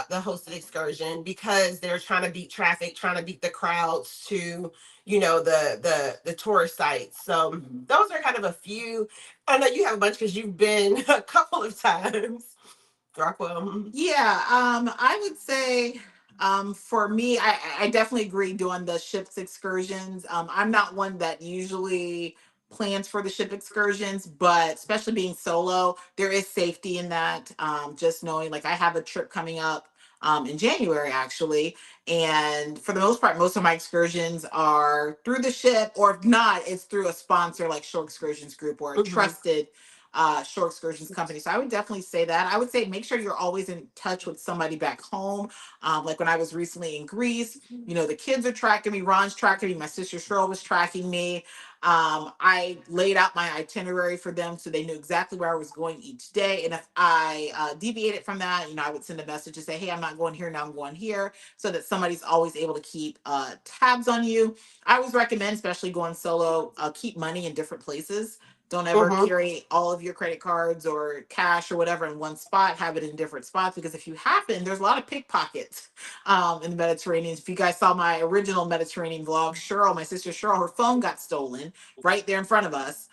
the hosted excursion because they're trying to beat traffic, trying to beat the crowds to the tourist sites. So those are kind of a few. I know you have a bunch because you've been a couple of times, Rockwell. Yeah, I would say for me, I definitely agree doing the ships excursions. I'm not one that usually plans for the ship excursions, but especially being solo, there is safety in that. Just knowing, like, I have a trip coming up in January actually, and for the most part, most of my excursions are through the ship, or if not, it's through a sponsor like Shore Excursions Group or a Hmm. trusted shore excursions company. So I would definitely say that. I would say make sure you're always in touch with somebody back home. Like when I was recently in Greece, the kids are tracking me. Ron's tracking me. My sister Cheryl was tracking me. I laid out my itinerary for them so they knew exactly where I was going each day. And if I deviated from that, I would send a message to say, hey, I'm not going here now, I'm going here, so that somebody's always able to keep tabs on you. I always recommend, especially going solo, keep money in different places. Don't ever Hmm. carry all of your credit cards or cash or whatever in one spot. Have it in different spots, because if you happen, there's a lot of pickpockets in the Mediterranean. If you guys saw my original Mediterranean vlog, Cheryl, my sister Cheryl, her phone got stolen right there in front of us.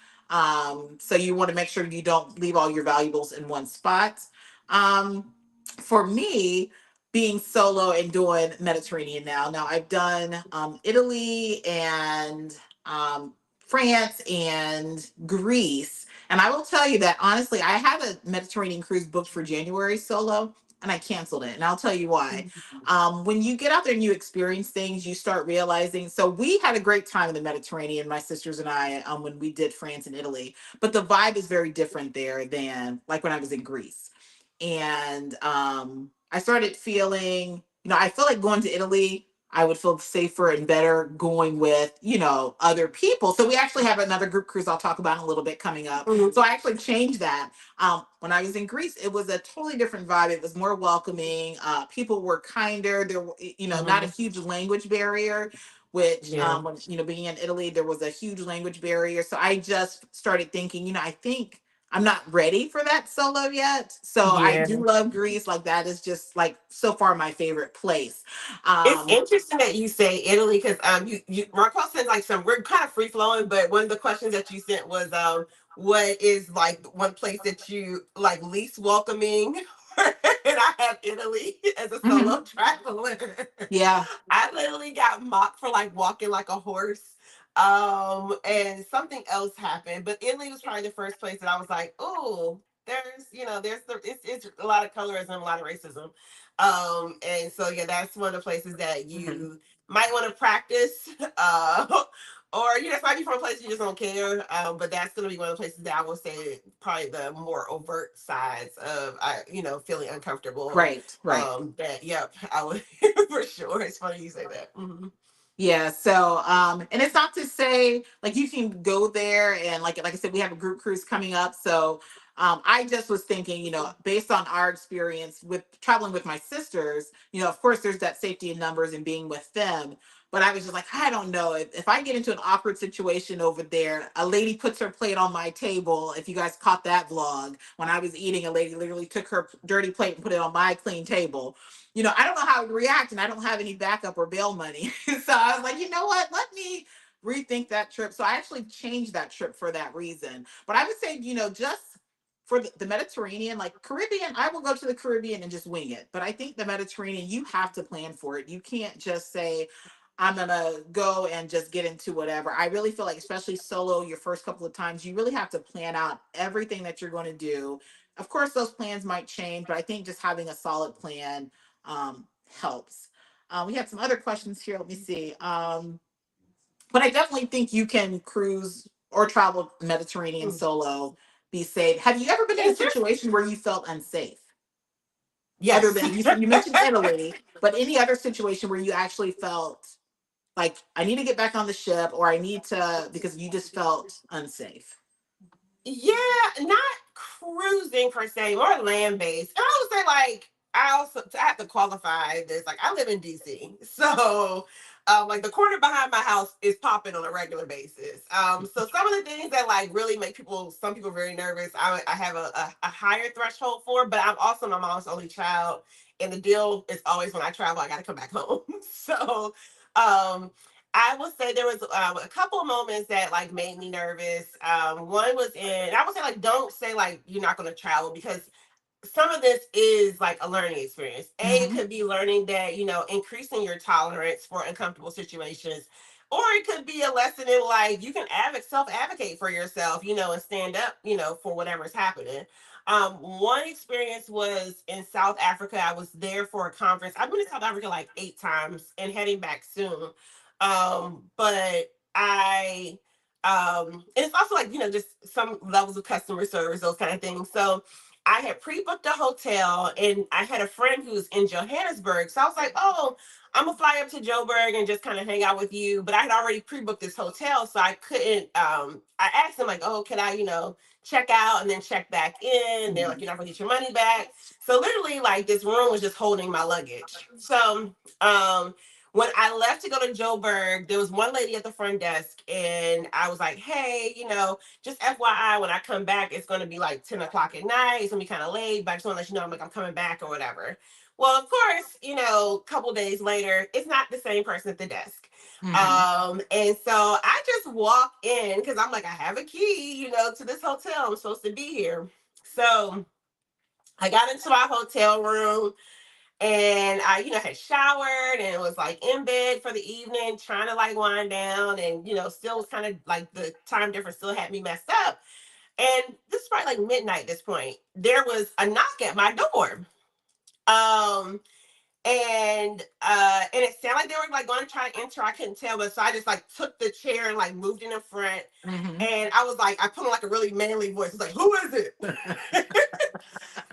So you want to make sure you don't leave all your valuables in one spot. For me, being solo and doing Mediterranean now I've done Italy and France and Greece. And I will tell you that honestly, I had a Mediterranean cruise booked for January solo, and I canceled it. And I'll tell you why. When you get out there and you experience things, you start realizing. So we had a great time in the Mediterranean, my sisters and I, when we did France and Italy. But the vibe is very different there than like when I was in Greece. And I started feeling, I feel like going to Italy, I would feel safer and better going with, other people. So we actually have another group cruise I'll talk about in a little bit coming up. Hmm. So I actually changed that. When I was in Greece, it was a totally different vibe. It was more welcoming. People were kinder. There were, not a Hmm. huge language barrier, which, Yeah. when, being in Italy, there was a huge language barrier. So I just started thinking, I think I'm not ready for that solo yet. So I Yeah. do love Greece. Like that is just like so far my favorite place. It's Um, interesting that you say Italy because you Marco sent like some, we're kind of free flowing, but one of the questions that you sent was what is like one place that you like least welcoming? And I have Italy as a solo mhm. traveler. Yeah. I literally got mocked for like walking like a horse. And something else happened, but Italy was probably the first place that I was like, oh, it's a lot of colorism, a lot of racism. And so yeah, that's one of the places that Mhm. you might want to practice. Or it's might be from a place you just don't care. But that's gonna be one of the places that I will say probably the more overt sides of feeling uncomfortable. Right. Right. That yep, I would for sure. It's funny you say that. Hmm. Yeah. So, and it's not to say like you can go there and like I said, we have a group cruise coming up. So, I just was thinking, based on our experience with traveling with my sisters, of course, there's that safety in numbers and being with them. But I was just like, I don't know if I get into an awkward situation over there. A lady puts her plate on my table. If you guys caught that vlog, when I was eating, a lady literally took her dirty plate and put it on my clean table. I don't know how to react, and I don't have any backup or bail money. So I was like, you know what? Let me rethink that trip. So I actually changed that trip for that reason. But I would say, just for the Mediterranean, like Caribbean, I will go to the Caribbean and just wing it. But I think the Mediterranean, you have to plan for it. You can't just say, I'm gonna go and just get into whatever. I really feel like, especially solo, your first couple of times, you really have to plan out everything that you're going to do. Of course, those plans might change, but I think just having a solid plan helps. We had some other questions here. Let me see. But I definitely think you can cruise or travel Mediterranean solo, be safe. Have you ever been in a Is there situation where you felt unsafe? other Yes. than you mentioned Italy, but any other situation where you actually felt like I need to get back on the ship or I need to because you just felt unsafe. Yeah, not cruising per se, more land based. And I would say like I also I have to qualify this. Like I live in DC, so like the corner behind my house is popping on a regular basis. So some of the things that like really make some people very nervous, I have a higher threshold for. But I'm also my mom's only child, and the deal is always when I travel, I got to come back home. So um I would say there was a couple of moments that like made me nervous. One was I would say like don't say like you're not going to travel because some of this is like a learning experience. It Mm-hmm. could be learning that, increasing your tolerance for uncomfortable situations. Or it could be a lesson in like you can self advocate for yourself, and stand up, for whatever's happening. One experience was in South Africa. I was there for a conference. I've been to South Africa like 8 times and heading back soon. But and it's also like, just some levels of customer service, those kind of things. So I had pre-booked a hotel and I had a friend who's in Johannesburg. So I was like, oh, I'm gonna fly up to Joburg and just kind of hang out with you. But I had already pre-booked this hotel, so I couldn't I asked him like, oh, can I, check out and then check back in? They're like, Mm-hmm. you're not gonna get your money back. So literally like this room was just holding my luggage. So when I left to go to Joburg, there was one lady at the front desk, and I was like, hey, just FYI, when I come back, it's going to be like 10 o'clock at night. It's going to be kind of late, but I just want to let you know I'm coming back or whatever. Well, of course, a couple days later, it's not the same person at the desk. Mm-hmm. And so I just walk in because I'm like, I have a key, to this hotel. I'm supposed to be here. So I got into my hotel room and I, had showered and was like in bed for the evening, trying to like wind down, and still was kind of like the time difference still had me messed up. And this is probably like midnight at this point. There was a knock at my door. Um and it sounded like they were like going to try to enter. I couldn't tell, but so I just like took the chair and like moved it in front. Mm-hmm. And I was like, I put on like a really manly voice. It's like, who is it?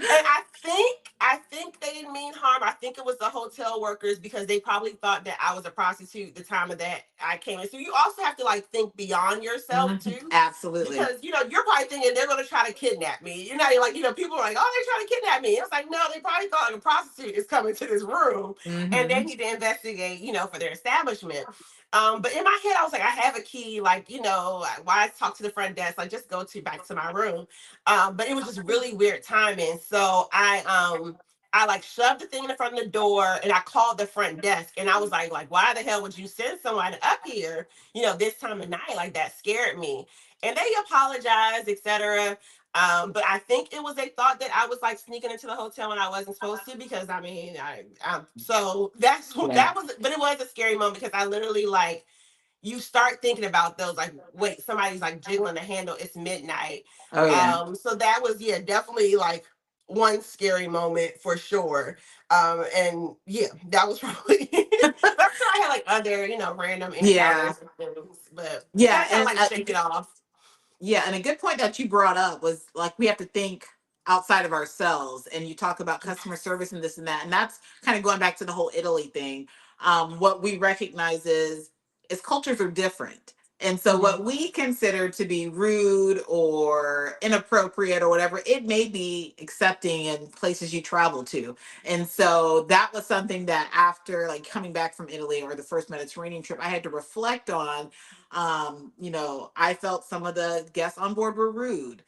And I think they didn't mean harm. I think it was the hotel workers because they probably thought that I was a prostitute the time of that I came in. So you also have to like think beyond yourself Mm-hmm. too. Absolutely. Because you're probably thinking they're gonna try to kidnap me. You're like, people are like, oh, they're trying to kidnap me. It's like, no, they probably thought like a prostitute is coming to this room and they Mm-hmm. need to investigate, for their establishment. But in my head, I was like, I have a key, like, why talk to the front desk? Like, just go to back to my room. But it was just really weird timing. So I like shoved the thing in the front of the door and I called the front desk and I was like, why the hell would you send someone up here, this time of night? Like that scared me. And they apologized, etc. But I think it was they thought that I was like sneaking into the hotel when I wasn't supposed to because I mean so that's what Yeah. that was. But it was a scary moment because I literally like you start thinking about those like wait somebody's like jiggling the handle, it's midnight. Oh yeah. So that was yeah definitely like one scary moment for sure. And yeah, that was probably but I'm sure I had like other random Yeah. encounters and things, but Yeah. that kind of And like shake it off. yeah, and a good point that you brought up was like we have to think outside of ourselves. And you talk about customer service and this and that, and that's kind of going back to the whole Italy thing. What we recognize is cultures are different, and so Mm-hmm. what we consider to be rude or inappropriate or whatever, it may be accepting in places you travel to. And so that was something that after like coming back from Italy or the first Mediterranean trip, I had to reflect on. I felt some of the guests on board were rude,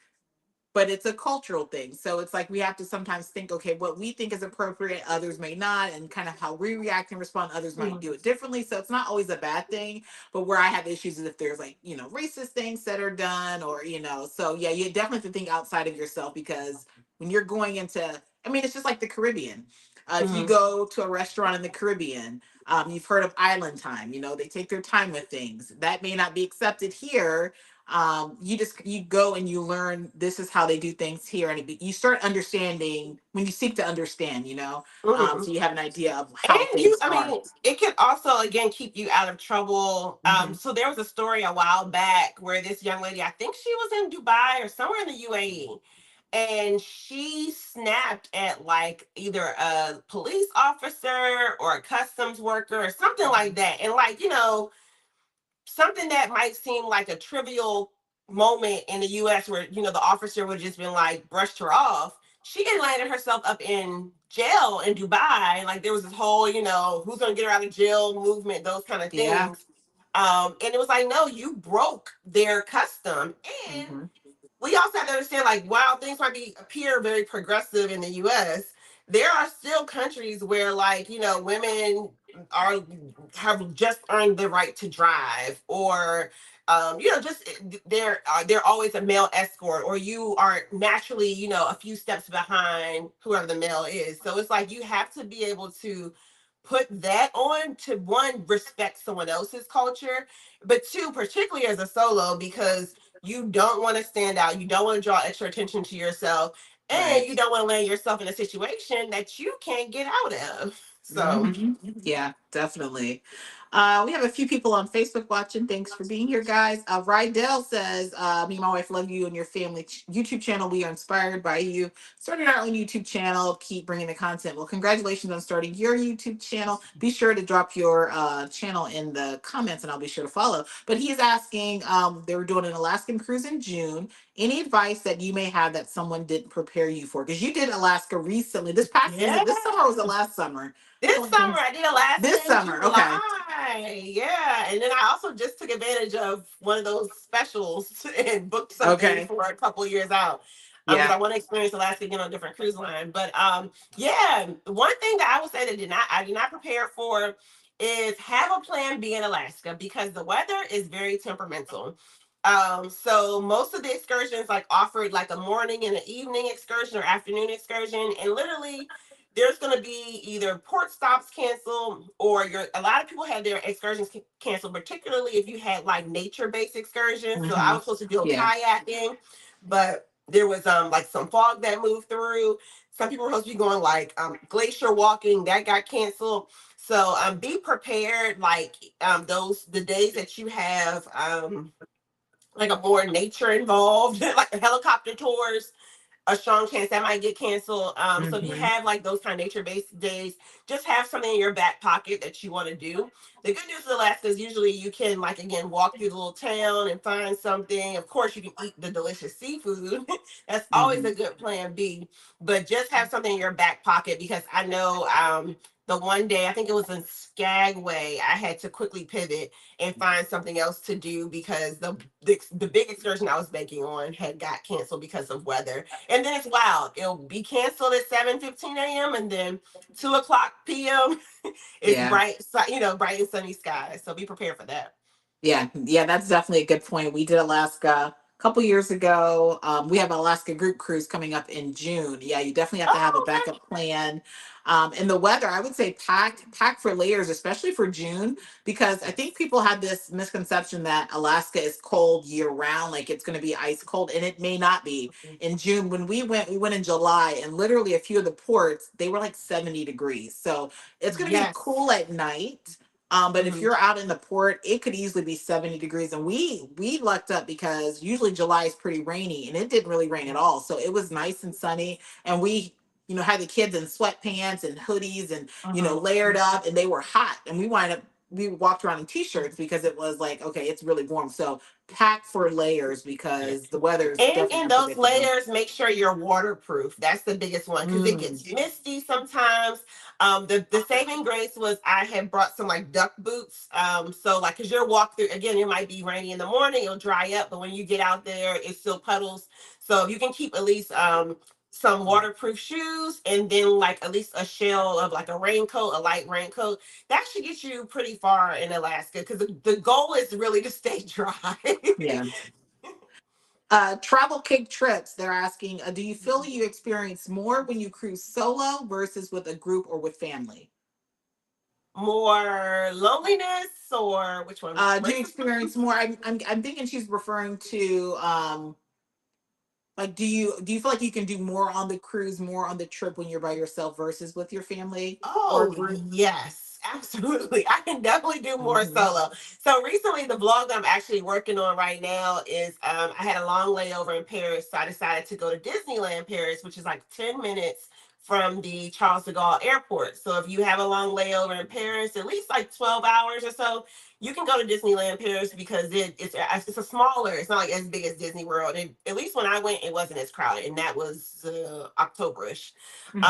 but it's a cultural thing. So it's like we have to sometimes think, okay, what we think is appropriate, others may not, and kind of how we react and respond, others might do it differently. So it's not always a bad thing. But where I have issues is if there's like, racist things that are done or, so yeah, you definitely have to think outside of yourself because when you're going into, I mean, it's just like the Caribbean. If you Mm-hmm. go to a restaurant in the Caribbean, you've heard of island time, they take their time with things. That may not be accepted here. You go and you learn this is how they do things here, and you start understanding when you seek to understand, Mm-hmm. so you have an idea of how And you, things I are. mean, it can also again keep you out of trouble. Hmm. So there was a story a while back where this young lady, I think she was in Dubai or somewhere in the UAE, and she snapped at like either a police officer or a customs worker or something like Mhm. that. And like, something that might seem like a trivial moment in the US where, the officer would just been like brushed her off. She had landed herself up in jail in Dubai. Like there was this whole, who's gonna get her out of jail movement, those kind of Yeah. things. And it was like, no, you broke their custom. And Hmm. we also have to understand, like, while things might be appear very progressive in the US, there are still countries where, like, women are have just earned the right to drive, or just they're always a male escort, or you are naturally, a few steps behind whoever the male is. So it's like you have to be able to put that on to, one, respect someone else's culture, but two, particularly as a solo, because you don't want to stand out. You don't want to draw extra attention to yourself. And Right. you don't want to land yourself in a situation that you can't get out of. So, Hmm. Yeah, definitely. We have a few people on Facebook watching. Thanks for being here, guys. Rydell says, me and my wife love you and your family YouTube channel. We are inspired by you. Started our own YouTube channel. Keep bringing the content. Well, congratulations on starting your YouTube channel. Be sure to drop your channel in the comments and I'll be sure to follow. But he's asking, they were doing an Alaskan cruise in June. Any advice that you may have that someone didn't prepare you for? Because you did Alaska recently. Was yeah. it this summer or was it last summer? I This feel like it summer was I did Alaska this in summer. Okay. July. Yeah. And then I also just took advantage of one of those specials and booked something Okay. for a couple years out. Because Yeah. I want to experience Alaska again on a different cruise line. But yeah, one thing that I would say that I did not prepare for is have a plan B in Alaska, because the weather is very temperamental. So most of the excursions like offered like a morning and an evening excursion or afternoon excursion, and literally there's going to be either port stops canceled, or a lot of people had their excursions canceled, particularly if you had like nature based excursions. So I Hmm. was supposed to do Yeah. kayaking, but there was like some fog that moved through. Some people were supposed to be going like glacier walking, that got canceled. So be prepared, like those the days that you have like a more nature involved, like helicopter tours, a strong chance that might get canceled. So if you Hmm. have like those kind of nature-based days, just have something in your back pocket that you want to do. The good news with Alaska is usually you can, like, again, walk through the little town and find something. Of course, you can eat the delicious seafood. That's always Hmm. a good plan B. But just have something in your back pocket, because I know the one day, I think it was in Skagway, I had to quickly pivot and find something else to do because the big excursion I was banking on had got canceled because of weather. And then it's wild. It'll be canceled at 7:15 a.m. and then 2 o'clock p.m. it's Yeah. bright, bright and sunny skies. So be prepared for that. Yeah, yeah, that's definitely a good point. We did Alaska a couple years ago. We have an Alaska group cruise coming up in June. Yeah, you definitely have to have a Oh, okay. backup plan. And the weather, I would say pack for layers, especially for June, because I think Yes. people had this misconception that Alaska is cold year round, like it's going to be ice cold, and it may not be. In June, when we went in July, and literally a few of the ports, they were like 70 degrees. So it's going to be Yes. cool at night, but if Mhm. you're out in the port, it could easily be 70 degrees. And we lucked up because usually July is pretty rainy and it didn't really rain at all. So it was nice and sunny. And we, had the kids in sweatpants and hoodies and, Mhm. layered up and they were hot. And we walked around in t-shirts because it was like, okay, it's really warm. So pack for layers because the weather is And definitely in those unpredictable. layers, make sure you're waterproof. That's the biggest one, because it Mm, gets misty sometimes. The saving grace was I had brought some like duck boots. So like, cause your walk through again, it might be rainy in the morning, it'll dry up, but when you get out there, it's still puddles. So if you can keep at least some waterproof shoes, and then like at least a shell of like a raincoat, a light raincoat, that should get you pretty far in Alaska, because the goal is really to stay dry. yeah. Travel cake trips, they're asking, do you feel you experience more when you cruise solo versus with a group or with family? More loneliness, or which one? Do you experience more? I'm thinking she's referring to like do you feel like you can do more on the cruise, more on the trip when you're by yourself versus with your family or Oh, group? yes, Absolutely. I can definitely do more Hmm. solo. So recently the vlog that I'm actually working on right now is I had a long layover in Paris. So I decided to go to Disneyland Paris, which is like 10 minutes from the Charles de Gaulle airport. So if you have a long layover in Paris, at least like 12 hours or so, you can go to Disneyland Paris because it's a smaller, it's not like as big as Disney World. And at least when I went, it wasn't as crowded. And that was Octoberish. Hmm.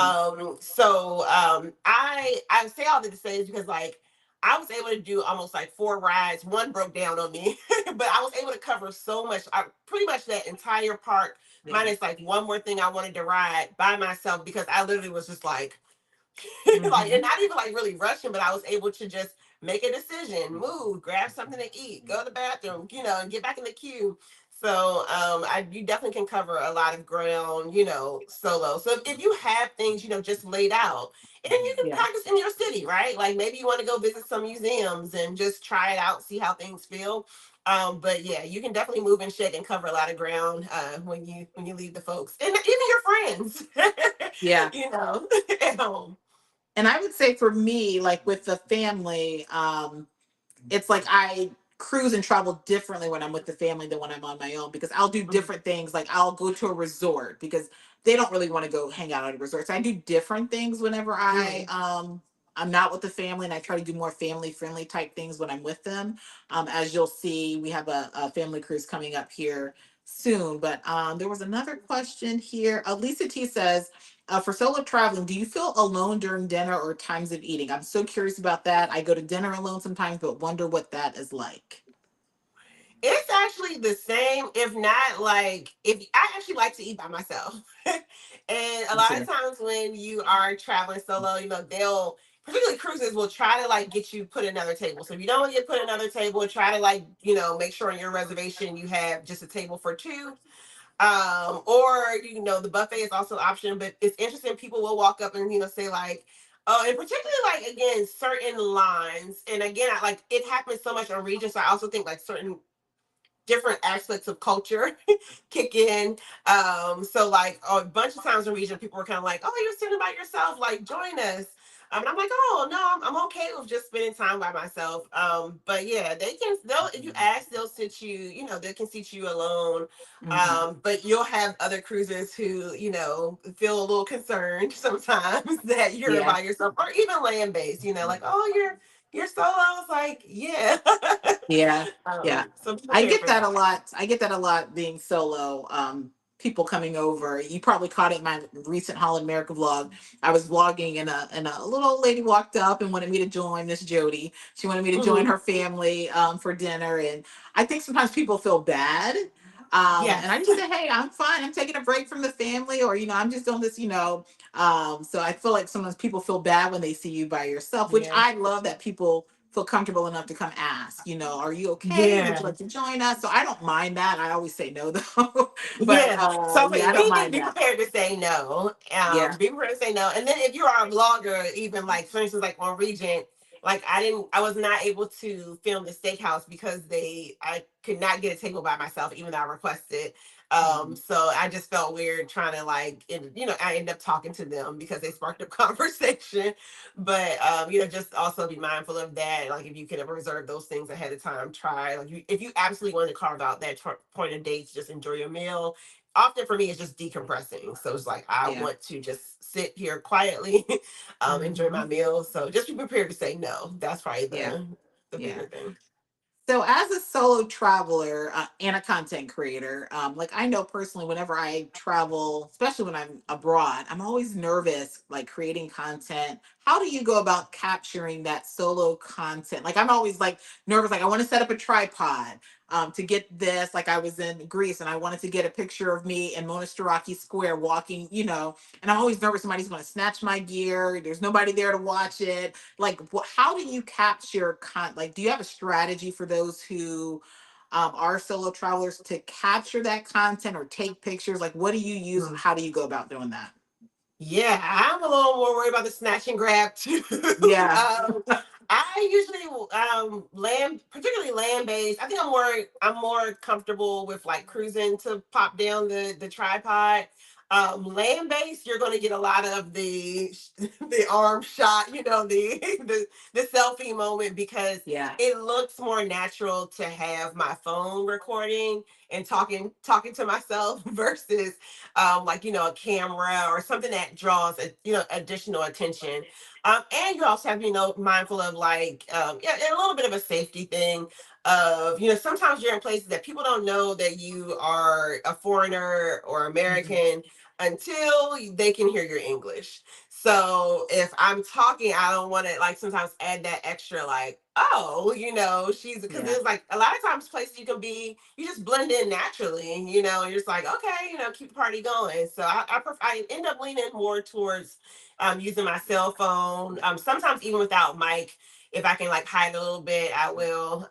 I say all this to say is because like I was able to do almost like four rides. One broke down on me, but I was able to cover so much. Pretty much that entire park, Yeah. minus like one more thing I wanted to ride by myself because I literally was just like like, and Hmm. not even like really rushing, but I was able to just make a decision, move, grab something to eat, go to the bathroom, and get back in the queue. So you definitely can cover a lot of ground, solo. So if you have things, just laid out, and then you can Yeah. practice in your city, right? Like maybe you want to go visit some museums and just try it out, see how things feel. But yeah, you can definitely move and shake and cover a lot of ground when you leave the folks and even your friends, Yeah. at home. And I would say for me, like with the family, it's like I cruise and travel differently when I'm with the family than when I'm on my own because I'll do Mhm. different things. Like I'll go to a resort because they don't really want to go hang out at a resort. So I do different things whenever Mhm. I'm not with the family, and I try to do more family friendly type things when I'm with them. As you'll see, we have a family cruise coming up here soon. But there was another question here. Lisa T says, for solo traveling, do you feel alone during dinner or times of eating? I'm so curious about that. I go to dinner alone sometimes, but wonder what that is like. It's actually the same, if not like if I actually like to eat by myself. And a Me lot of too. times when you are traveling solo, they'll particularly cruises will try to like get you put another table. So if you don't want to get put another table, try to like, make sure on your reservation you have just a table for two. Or the buffet is also an option, but it's interesting. People will walk up and say like, oh, and particularly like again certain lines, and again like it happens so much on regions. So I also think like certain different aspects of culture kick in. So like a bunch of times in region, people were kind of like, "Oh, you're sitting by yourself. Like, join us." And I'm like, "Oh no, I'm okay with just spending time by myself." But yeah, they'll if you ask, they'll sit you. They can seat you alone. Hmm. But you'll have other cruisers who feel a little concerned sometimes that you're Yeah. by yourself, or even land based. Like, "Oh, you're solo." It's like, yeah. Yeah. Yeah. So be I prepared get for that a that. lot. I get that a lot being solo. People coming over. You probably caught it in my recent Holland America vlog. I was vlogging and a little old lady walked up and wanted me to join Miss Jody. She wanted me to join Hmm. her family for dinner. And I think sometimes people feel bad. And I Yes. just say, hey, I'm fine. I'm taking a break from the family, or I'm just doing this, so I feel like sometimes people feel bad when they see you by yourself, which Yeah. I love that people feel comfortable enough to come ask, are you okay? Would you Yeah. like to join us? So I don't mind that. I always say no though. But Yeah. So yeah, I don't mind be that. prepared to say no. Yeah. Be prepared to say no. And then if you are a vlogger, even like for instance, like on Regent, like I was not able to film the steakhouse because I could not get a table by myself, even though I requested. Mhm. So I just felt weird trying to like, I ended up talking to them because they sparked up conversation. But just also be mindful of that. Like if you can reserve those things ahead of time, try. Like if you absolutely want to carve out that point of dates, just enjoy your meal. Often for me, it's just decompressing. So it's like I Yeah. want to just sit here quietly, enjoy my Hmm. meal. So just be prepared to say no. That's probably Yeah. the Yeah. bigger thing. So, as a solo traveler and a content creator, like I know personally, whenever I travel, especially when I'm abroad, I'm always nervous, like creating content. How do you go about capturing that solo content? Like, I'm always like nervous, like I want to set up a tripod to get this. Like, I was in Greece and I wanted to get a picture of me in Monastiraki Square walking, and I'm always nervous somebody's going to snatch my gear. There's nobody there to watch it. Like how do you capture like do you have a strategy for those who are solo travelers to capture that content or take pictures? Like what do you use? Mhm. How do you go about doing that? Yeah, I'm a little more worried about the snatch and grab too. Yeah. um, I usually land, particularly land based. I think I'm more comfortable with like cruising to pop down the tripod. Land based, you're going to get a lot of the the arm shot, the selfie moment, because Yeah. it looks more natural to have my phone recording and talking to myself versus like a camera or something that draws additional attention. And you also have mindful of like yeah, a little bit of a safety thing of sometimes you're in places that people don't know that you are a foreigner or Hmm. American until they can hear your English. So if I'm talking, I don't want to like sometimes add that extra like, oh, she's because Yeah. there's like a lot of times places you can be, you just blend in naturally, you're just like, okay, keep the party going. So I end up leaning more towards using my cell phone. Sometimes even without mic, if I can like hide a little bit, I will.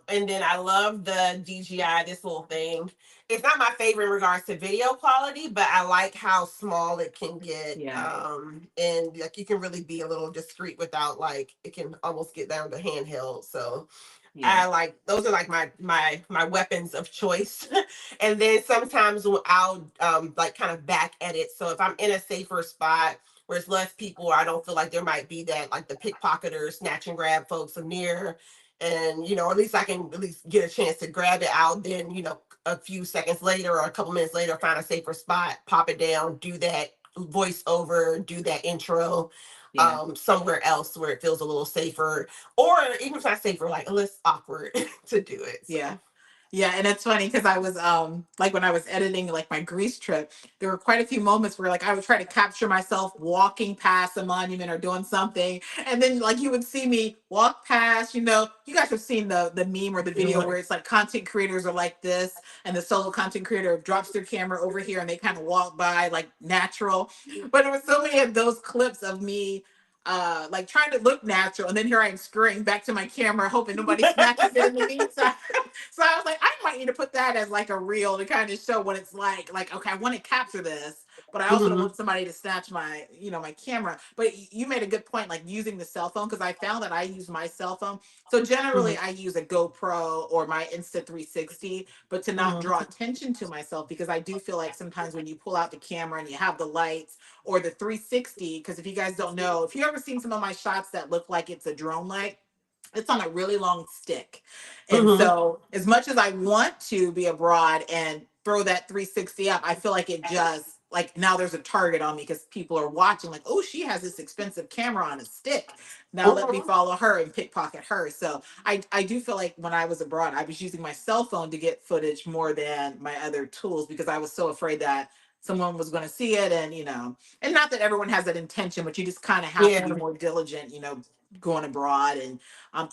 And then I love the DJI, this little thing. It's not my favorite in regards to video quality, but I like how small it can get. Yeah. And like you can really be a little discreet without like it can almost get down to handheld. So Yeah. I like those are like my weapons of choice. And then sometimes I'll like kind of back edit. So if I'm in a safer spot where it's less people, or I don't feel like there might be that like the pickpocketer snatch and grab folks near, and at least I can at least get a chance to grab it out. Then a few seconds later or a couple minutes later, find a safer spot, pop it down, do that voiceover, do that intro Yeah. somewhere else where it feels a little safer, or even if not safer, like less awkward to do it. Yeah. So. Yeah, and it's funny because I was like when I was editing like my Greece trip, there were quite a few moments where like I would try to capture myself walking past a monument or doing something, and then like you would see me walk past. You guys have seen the meme or the video Mhm. where it's like content creators are like this, and the solo content creator drops their camera over here and they kind of walk by like natural. But it was so many of those clips of me like trying to look natural, and then here I am scurrying back to my camera hoping nobody snatches it in the meantime. So I was like, I might need to put that as like a reel to kind of show what it's like. Like, okay, I want to capture this, but I also don't Mhm. want somebody to snatch my camera. But you made a good point, like using the cell phone, because I found that I use my cell phone. So generally, Mhm. I use a GoPro or my Insta 360, but to not Mhm. draw attention to myself, because I do feel like sometimes when you pull out the camera and you have the lights or the 360, because if you guys don't know, if you ever seen some of my shots that look like it's a drone light, it's on a really long stick. And Mhm. so, as much as I want to be abroad and throw that 360 up, I feel like it just like now there's a target on me because people are watching, like, oh, she has this expensive camera on a stick. Now let me Mhm. follow her and pickpocket her. So I do feel like when I was abroad, I was using my cell phone to get footage more than my other tools because I was so afraid that someone was going to see it, and not that everyone has that intention, but you just kind of have to be Yeah. more diligent, going abroad, and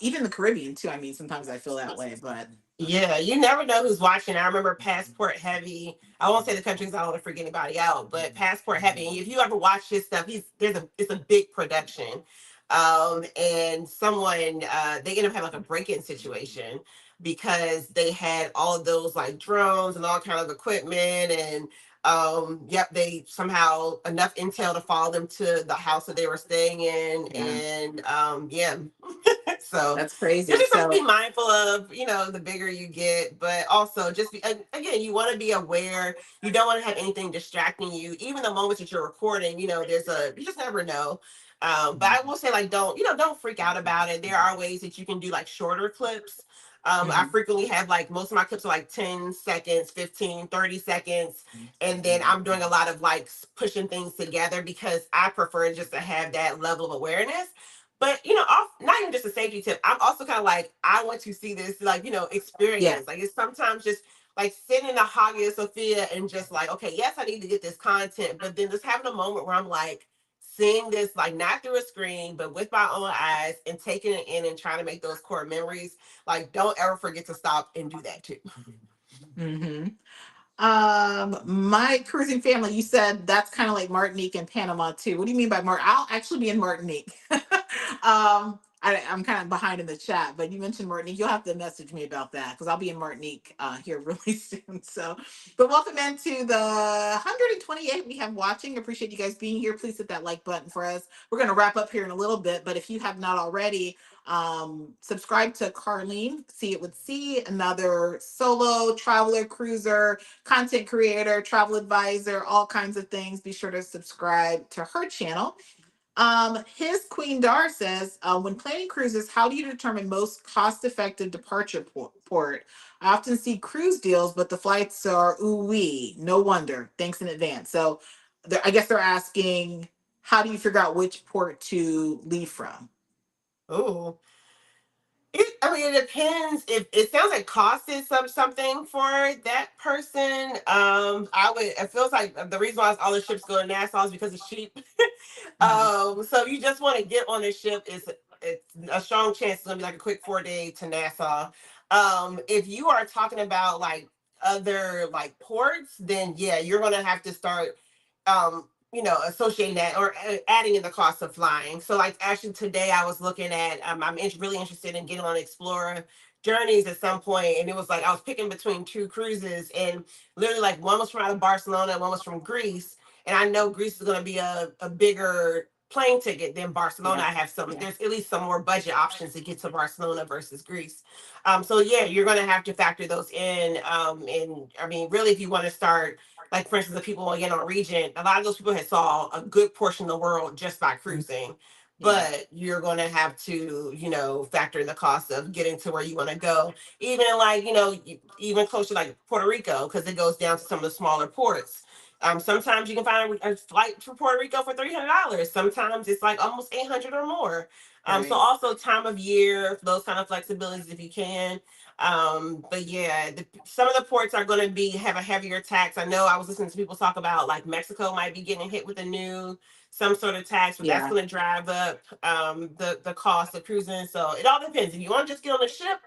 even the Caribbean too. I mean, sometimes I feel that way, but Yeah, you never know who's watching. I remember Passport Heavy. I won't say the countries. I don't want to freak anybody out, but Passport Heavy. If you ever watch his stuff, it's a big production. And someone they ended up having like a break-in situation because they had all of those like drones and all kind of equipment, and yep, they somehow enough intel to follow them to the house that they were staying in, yeah, and yeah. So that's you crazy. just have to be So mindful of, the bigger you get, but also just be, again, you want to be aware. You don't want to have anything distracting you. Even the moments that you're recording, you just never know. But I will say, like, don't freak out about it. There are ways that you can do like shorter clips. I mhm. frequently have like most of my clips are like 10 seconds, 15, 30 seconds. And then I'm doing a lot of like pushing things together because I prefer just to have that level of awareness. But not even just a safety tip. I'm also kind of like I want to see this like Yeah. experience. Like it's sometimes just like sitting in the Hagia Sophia and just like okay, yes, I need to get this content, but then just having a moment where I'm like seeing this like not through a screen but with my own eyes and taking it in and trying to make those core memories. Like don't ever forget to stop and do that too. Hmm. My cruising family, you said that's kind of like Martinique and Panama too. What do you mean by I'll actually be in Martinique. I'm kind of behind in the chat, but you mentioned Martinique. You'll have to message me about that because I'll be in Martinique here really soon. So, but welcome into the 128 we have watching. Appreciate you guys being here. Please hit that like button for us. We're going to wrap up here in a little bit, but if you have not already, subscribe to Carlen, See It with C, another solo traveler, cruiser, content creator, travel advisor, all kinds of things. Be sure to subscribe to her channel. His Queen Dar says, when planning cruises, how do you determine most cost-effective departure port? I often see cruise deals, but the flights are ooh wee. No wonder. Thanks in advance. So, I guess they're asking, how do you figure out which port to leave from? Ooh. I mean, it depends. If it sounds like cost is something for that person, I would. It feels like the reason why all the ships go to Nassau is because it's cheap. Mhm. So if you just want to get on a ship, it's a strong chance it's gonna be like a quick 4 day to Nassau. If you are talking about like other like ports, then yeah, you're gonna have to start associating that or adding in the cost of flying. So like actually today I was looking at I'm really interested in getting on Explorer journeys at some point, and it was like I was picking between two cruises, and literally like one was from out of Barcelona, one was from Greece, and I know Greece is going to be a bigger plane ticket than Barcelona. Yeah. I have some Yeah. there's at least some more budget options to get to Barcelona versus Greece. So yeah, you're going to have to factor those in. And I mean, really, if you want to start, like for instance, the people again on Regent, a lot of those people had saw a good portion of the world just by cruising. Yeah. But you're going to have to, factor in the cost of getting to where you want to go. Even like, even close to like Puerto Rico, because it goes down to some of the smaller ports. Sometimes you can find a flight to Puerto Rico for $300. Sometimes it's like almost 800 or more. So Right. also time of year, those kind of flexibilities if you can. But yeah, some of the ports are going to be have a heavier tax. I know I was listening to people talk about like Mexico might be getting hit with a new some sort of tax, but that's Yeah. going to drive up the cost of cruising. So it all depends. If you want to just get on a ship,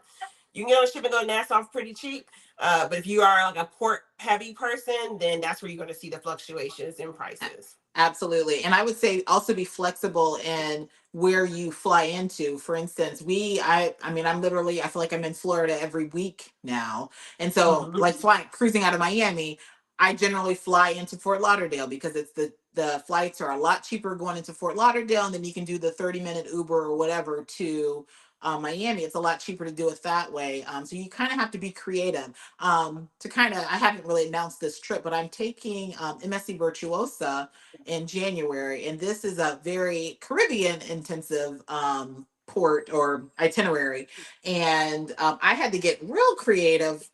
you can get on a ship and go to Nassau for pretty cheap. But if you are like a port heavy person, then that's where you're going to see the fluctuations in prices. Absolutely. And I would say also be flexible in where you fly into. For instance, I mean, I feel like I'm in Florida every week now. And so Mm-hmm. like flying, cruising out of Miami, I generally fly into Fort Lauderdale because the flights are a lot cheaper going into Fort Lauderdale. And then you can do the 30-minute Uber or whatever to Miami. It's a lot cheaper to do it that way. So you kind of have to be creative. I haven't really announced this trip, but I'm taking MSC Virtuosa in January, and this is a very Caribbean intensive port or itinerary. And I had to get real creative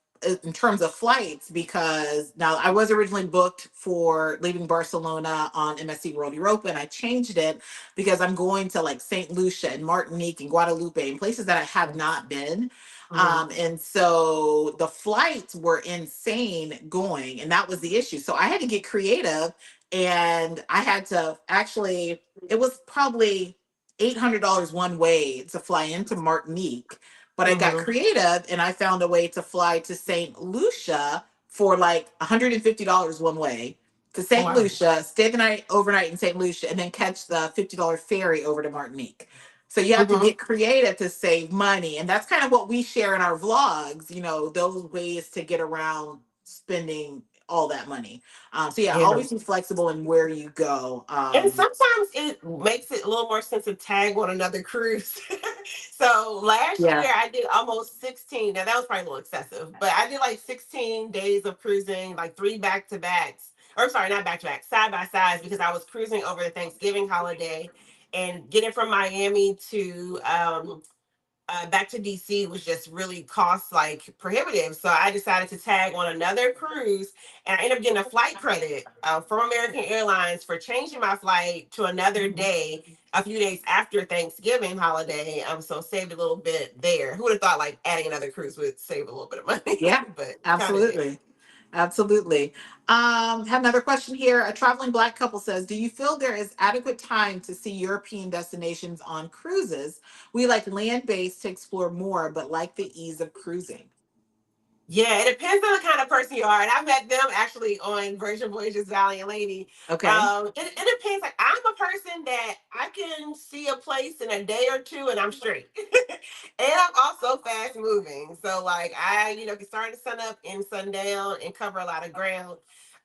in terms of flights because now I was originally booked for leaving Barcelona on MSC World Europa, and I changed it because I'm going to like St. Lucia and Martinique and Guadeloupe and places that I have not been. Mm-hmm. And so the flights were insane going, and that was the issue. So I had to get creative, and I had to actually, it was probably $800 one way to fly into Martinique, but I got Mm-hmm. creative and I found a way to fly to St. Lucia for like $150 one way to Oh, St. wow. Lucia, stay the night overnight in St. Lucia, and then catch the $50 ferry over to Martinique. So you have to Mm-hmm. get creative to save money. And that's kind of what we share in our vlogs, those ways to get around spending all that money. So yeah, Yeah. always be flexible in where you go. And sometimes it makes it a little more sense to tag on another cruise. So last Yeah. year I did almost 16. Now that was probably a little excessive, but I did like 16 days of cruising, like three back to backs. Or sorry, not back to back, side by sides, because I was cruising over the Thanksgiving holiday and getting from Miami to back to DC was just really cost like prohibitive. So I decided to tag on another cruise, and I ended up getting a flight credit from American Airlines for changing my flight to another day, a few days after Thanksgiving holiday. So saved a little bit there. Who would have thought like adding another cruise would save a little bit of money, Yeah, but kind of did. absolutely. Absolutely. Have another question here. A traveling Black couple says, do you feel there is adequate time to see European destinations on cruises? We like land based to explore more, but like the ease of cruising. Yeah, it depends on the kind of person you are. And I've met them actually on Virgin Voyages Valiant Lady. Okay. It depends. Like, I'm a person that I can see a place in a day or two and I'm straight. And I'm also fast moving. So like can start the sun up and sundown and cover a lot of ground.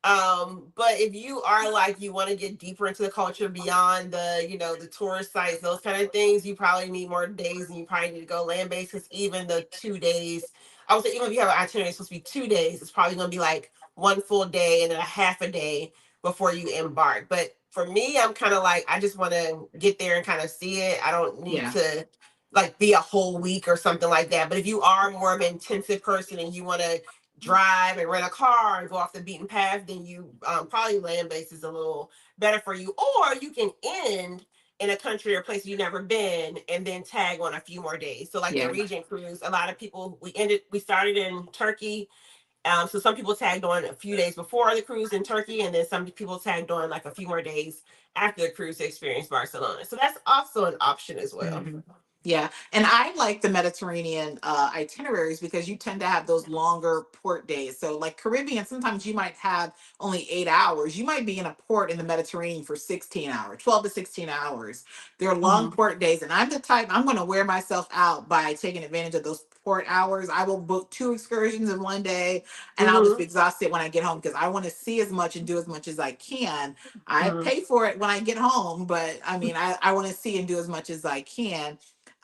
But if you are like you want to get deeper into the culture beyond the tourist sites, those kind of things, you probably need more days and you probably need to go land based because even the 2 days, I would say even if you have an itinerary it's supposed to be 2 days, it's probably gonna be like one full day and then a half a day before you embark. But for me, I'm kind of like I just want to get there and kind of see it. I don't need Yeah. to like be a whole week or something like that. But if you are more of an intensive person and you want to drive and rent a car and go off the beaten path, then you probably land base is a little better for you. Or you can end in a country or place you've never been and then tag on a few more days. So like the Yeah. Regent cruise, a lot of people we started in Turkey. So some people tagged on a few days before the cruise in Turkey, and then some people tagged on like a few more days after the cruise to experience Barcelona. So that's also an option as well. Mhm. Yeah. And I like the Mediterranean itineraries because you tend to have those longer port days. So, like Caribbean, sometimes you might have only 8 hours. You might be in a port in the Mediterranean for 16 hours, 12 to 16 hours. They're long Mm-hmm. port days. And I'm the type, I'm going to wear myself out by taking advantage of those port hours. I will book 2 excursions in one day and I'll just Mm-hmm. be exhausted when I get home because I want to see as much and do as much as I can. I Mm-hmm. pay for it when I get home, but I mean, I want to see and do as much as I can.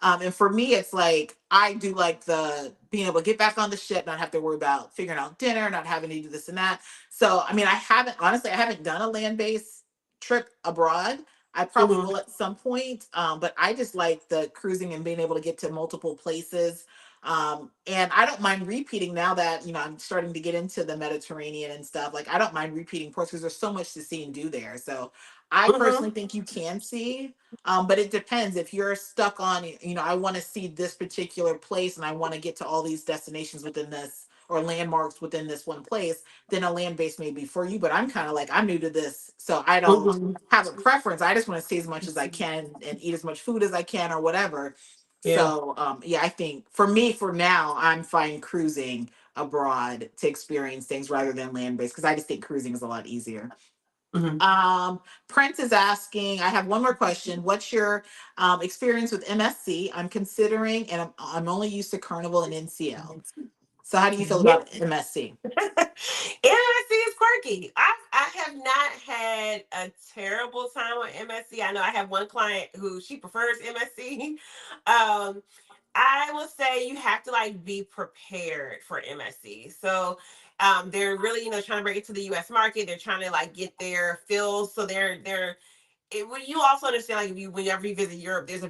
And for me, it's like I do like the being able to get back on the ship, not have to worry about figuring out dinner, not having to do this and that. So, I mean, I haven't done a land based trip abroad. I probably Mm-hmm. will at some point. But I just like the cruising and being able to get to multiple places. And I don't mind repeating now that, I'm starting to get into the Mediterranean and stuff. Like, I don't mind repeating ports because there's so much to see and do there. So, I Mm-hmm. personally think you can see, but it depends. If you're stuck on, I want to see this particular place and I want to get to all these destinations within this or landmarks within this one place, then a land base may be for you. But I'm kind of like, I'm new to this. So I don't Mm-hmm. have a preference. I just want to see as much as I can and eat as much food as I can or whatever. Yeah. So yeah, I think for me, for now, I'm fine cruising abroad to experience things rather than land based because I just think cruising is a lot easier. Mm-hmm. Um, Prince is asking, I have one more question. What's your experience with MSC? I'm considering, and I'm only used to Carnival and NCL. So how do you feel Yeah. about MSC? MSC is quirky. I have not had a terrible time with MSC. I know I have one client who she prefers MSC. Um, I will say you have to like be prepared for MSC. So they're really trying to break it to the U.S. market. They're trying to like get their fills. So when you also understand like if you whenever you visit Europe, there's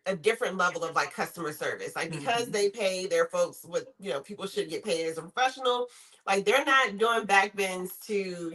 a different level of like customer service. Like because Hmm. they pay their folks what people should get paid as a professional. Like they're not doing backbends to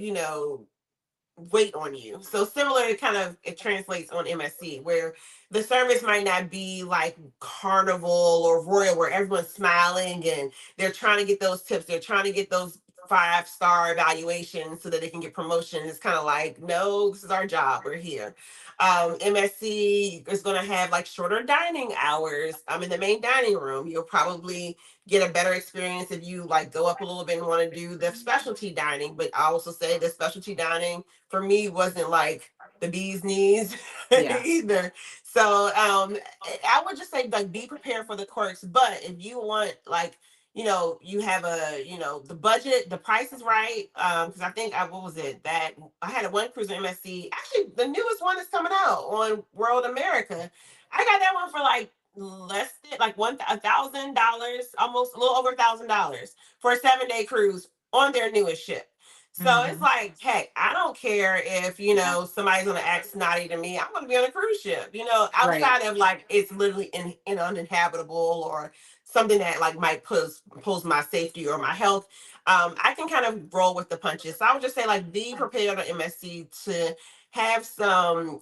wait on you. So similar, it kind of it translates on MSC where the service might not be like Carnival or Royal where everyone's smiling and they're trying to get those tips. They're trying to get those 5-star evaluations so that they can get promotion. It's kind of like, no, this is our job. We're here. MSC is going to have like shorter dining hours. I'm in the main dining room. You'll probably get a better experience if you like go up a little bit and want to do the specialty dining. But I also say the specialty dining for me wasn't like the bee's knees Yeah, either. So I would just say like be prepared for the quirks. But if you want like you have the budget, the price is right. Because I think I what was it that I had a one cruiser MSC. Actually, the newest one is coming out on World America. I got that one for like less than like $1,000, almost a little over $1,000 for a 7-day cruise on their newest ship. So it's hmm, like, heck, I don't care if, yeah, somebody's gonna act snotty to me. I'm gonna be on a cruise ship, right, outside of like it's literally uninhabitable or something that like might pose my safety or my health. I can kind of roll with the punches. So I would just say like be prepared on MSC to have some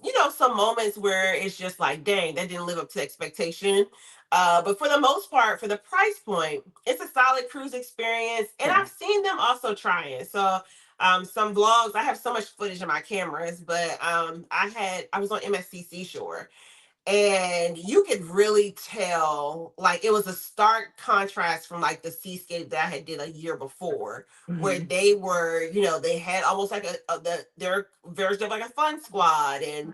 moments where it's just like, dang, that didn't live up to expectation. But for the most part, for the price point, it's a solid cruise experience. And yeah, I've seen them also trying. So some vlogs, I have so much footage in my cameras, but I was on MSC Seashore and you could really tell like it was a stark contrast from like the seascape that I had did a year before, where Hmm. they were, they had almost like their version of like a fun squad, and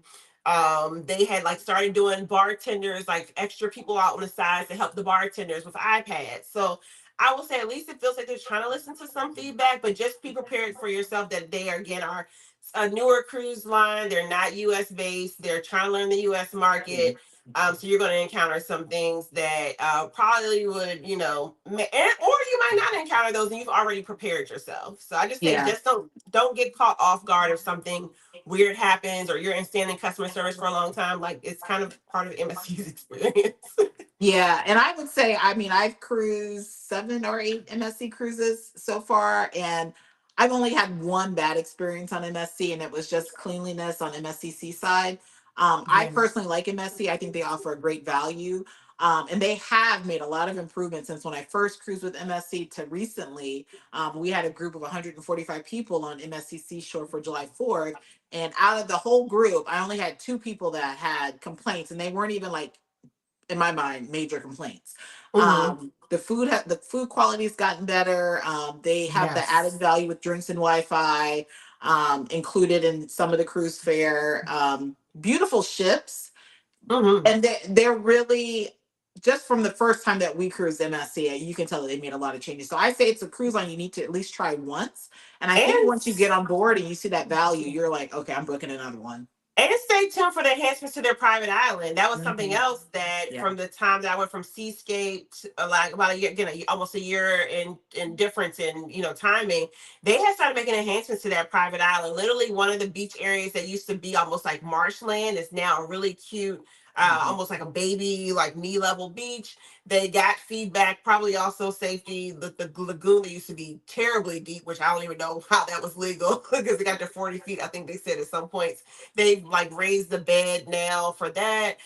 they had like started doing bartenders, like extra people out on the sides to help the bartenders with iPads. So I will say at least it feels like they're trying to listen to some feedback, but just be prepared for yourself that they are, again, are a newer cruise line. They're not US based. They're trying to learn the US market. So you're going to encounter some things that probably would, or you might not encounter those, and you've already prepared yourself. So I just say, Yeah. just don't get caught off guard if something weird happens, or you're in standing customer service for a long time. Like, it's kind of part of MSU's experience. Yeah, and I would say, I mean, I've cruised 7 or 8 MSC cruises so far, and I've only had one bad experience on MSC, and it was just cleanliness on MSC Seaside. I Yeah. personally like MSC. I think they offer a great value, and they have made a lot of improvements since when I first cruised with MSC to recently. We had a group of 145 people on MSC Seashore for July 4th, and out of the whole group, I only had 2 people that had complaints, and they weren't even like, in my mind, major complaints. Hmm. The food quality's gotten better. They have the added Yes. value with drinks and Wi-Fi included in some of the cruise fare. Beautiful ships, Hmm. and they're really, just from the first time that we cruised MSC, you can tell that they made a lot of changes. So I say it's a cruise line you need to at least try once. And I think And once you get on board and you see that value, you're like, okay, I'm booking another one. And stay tuned for the enhancements to their private island. That was something Hmm. else that Yeah. from the time that I went from Seascape to, like about a year, again, almost a year in difference in, timing, they had started making enhancements to that private island. Literally, one of the beach areas that used to be almost like marshland is now a really cute, Hmm. almost like a baby, like knee level beach. They got feedback, probably also safety. The lagoon that used to be terribly deep, which I don't even know how that was legal because it got to 40 feet, I think they said at some points. They've like raised the bed now for that.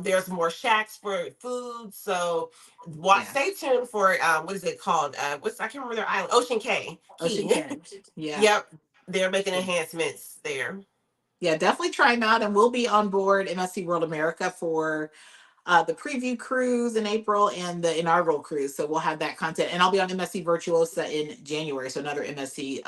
There's more shacks for food. So Yeah. stay tuned for what is it called? I can't remember their island. Ocean Ocean Key. Can. Yeah. Yep. They're making enhancements there. Yeah, definitely try them out. And we'll be on board MSC World America for the preview cruise in April and the inaugural cruise. So we'll have that content. And I'll be on MSC Virtuosa in January. So another MSC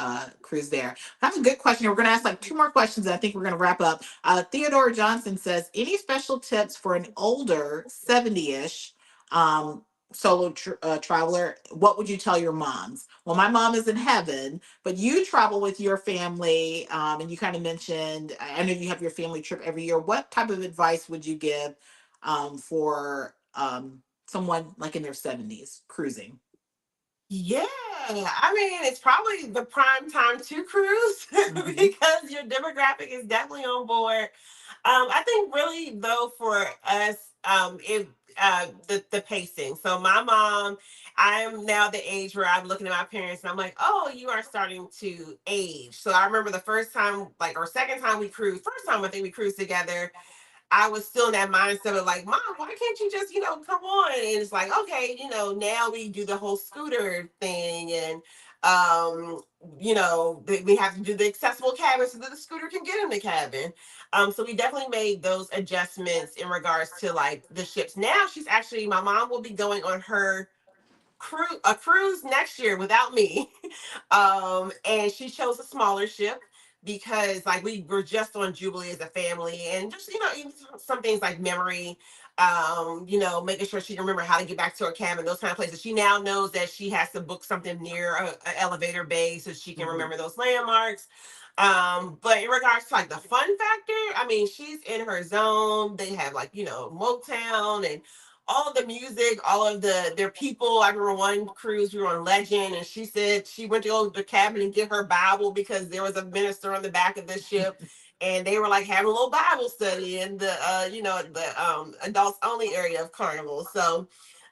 cruise there. I have a good question. We're going to ask like 2 more questions. I think we're going to wrap up. Theodore Johnson says, any special tips for an older 70-ish um, solo traveler? What would you tell your moms? Well, my mom is in heaven, but you travel with your family, and you kind of mentioned, I know you have your family trip every year. What type of advice would you give for someone like in their 70s cruising? Yeah, I mean, it's probably the prime time to cruise Hmm. because your demographic is definitely on board. I think really though for us, the pacing. So my mom, I'm now the age where I'm looking at my parents and I'm like, oh, you are starting to age. So I remember the first time, like, or second time we cruised, first time I think we cruised together. I was still in that mindset of like, Mom, why can't you just, come on? And it's like, okay, now we do the whole scooter thing, and um, we have to do the accessible cabin so that the scooter can get in the cabin. So we definitely made those adjustments in regards to like the ships. Now my mom will be going on her cruise next year without me. And she chose a smaller ship because like we were just on Jubilee as a family, and just even some things like memory, making sure she can remember how to get back to her cabin, those kind of places. She now knows that she has to book something near a elevator bay so she can Hmm. remember those landmarks. But in regards to like the fun factor, I mean, she's in her zone. They have like, Motown and all of the music, all of their people. I remember one cruise we were on Legend, and she said she went to go to the cabin and get her Bible because there was a minister on the back of the ship, and they were like having a little Bible study in the adults only area of Carnival. So,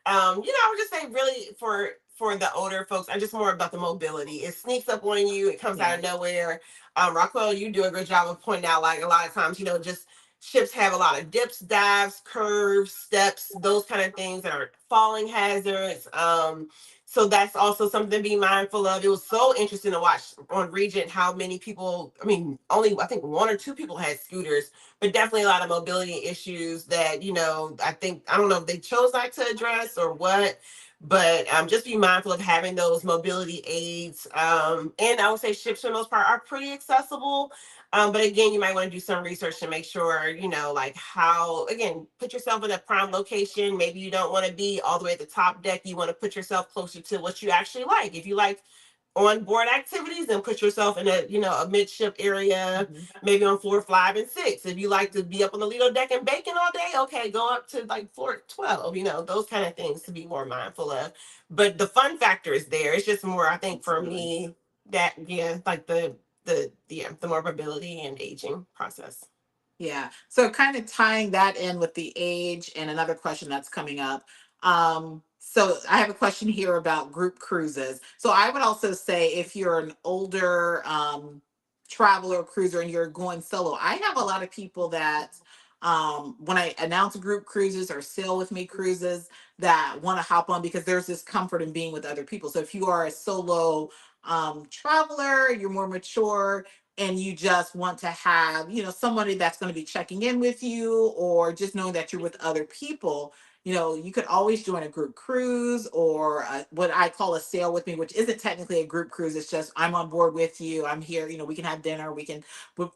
I would just say really for the older folks, I'm just more about the mobility. It sneaks up on you. It comes out Yeah. of nowhere. Rockwell, you do a good job of pointing out like a lot of times, just Ships have a lot of dips, dives, curves, steps, those kind of things that are falling hazards. So that's also something to be mindful of. It was so interesting to watch on Regent how many people, I mean, only I think one or two people had scooters, but definitely a lot of mobility issues that, I think, I don't know if they chose not to address or what, but just be mindful of having those mobility aids. And I would say ships for the most part are pretty accessible. But again, you might want to do some research to make sure, like how, again, put yourself in a prime location. Maybe you don't want to be all the way at the top deck. You want to put yourself closer to what you actually like. If you like on board activities, then put yourself in a midship area, Mhm. maybe on floor 5 and 6. If you like to be up on the Lido deck and bacon all day, okay, go up to like floor 12, those kind of things to be more mindful of. But the fun factor is there. It's just more, I think, for Absolutely. me, that, yeah, like the more mobility and aging process. Yeah. So kind of tying that in with the age and another question that's coming up. So I have a question here about group cruises. So I would also say if you're an older traveler cruiser and you're going solo, I have a lot of people that when I announce group cruises or sail with me cruises that want to hop on because there's this comfort in being with other people. So if you are a solo traveler, you're more mature, and you just want to have, somebody that's going to be checking in with you or just knowing that you're with other people, you could always join a group cruise or what I call a sail with me, which isn't technically a group cruise. It's just I'm on board with you. I'm here. We can have dinner.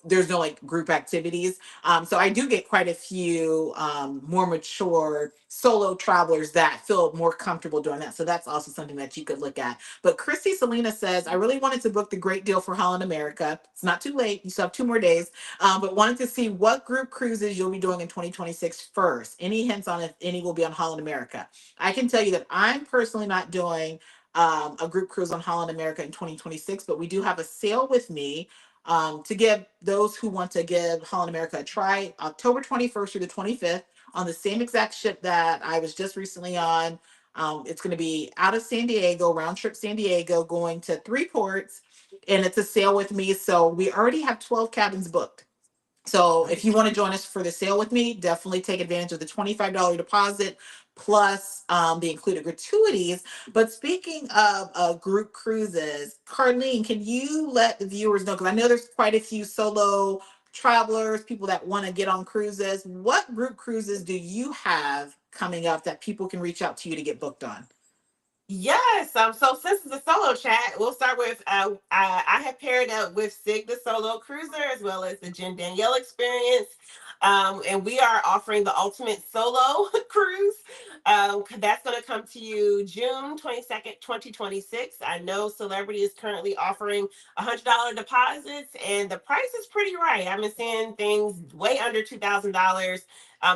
There's no like group activities. So I do get quite a few more mature solo travelers that feel more comfortable doing that. So that's also something that you could look at. But Christy Selena says, I really wanted to book the great deal for Holland America. It's not too late. You still have 2 more days. But wanted to see what group cruises you'll be doing in 2026 first. Any hints on if any will be on Holland America? I can tell you that I'm personally not doing a group cruise on Holland America in 2026, but we do have a sail with me to give those who want to give Holland America a try October 21st through the 25th on the same exact ship that I was just recently on. It's going to be out of San Diego, round trip San Diego, going to 3 ports, and it's a sail with me. So we already have 12 cabins booked. So if you want to join us for the sale with me, definitely take advantage of the $25 deposit plus the included gratuities. But speaking of group cruises, Carlene, can you let the viewers know? Because I know there's quite a few solo travelers, people that want to get on cruises. What group cruises do you have coming up that people can reach out to you to get booked on? Yes. So since it's a solo chat, we'll start with I have paired up with Sig the Solo Cruiser as well as the Jen Danielle Experience. And we are offering the ultimate solo cruise. That's going to come to you June 22nd, 2026. I know Celebrity is currently offering $100 deposits, and the price is pretty right. I've been seeing things way under $2,000.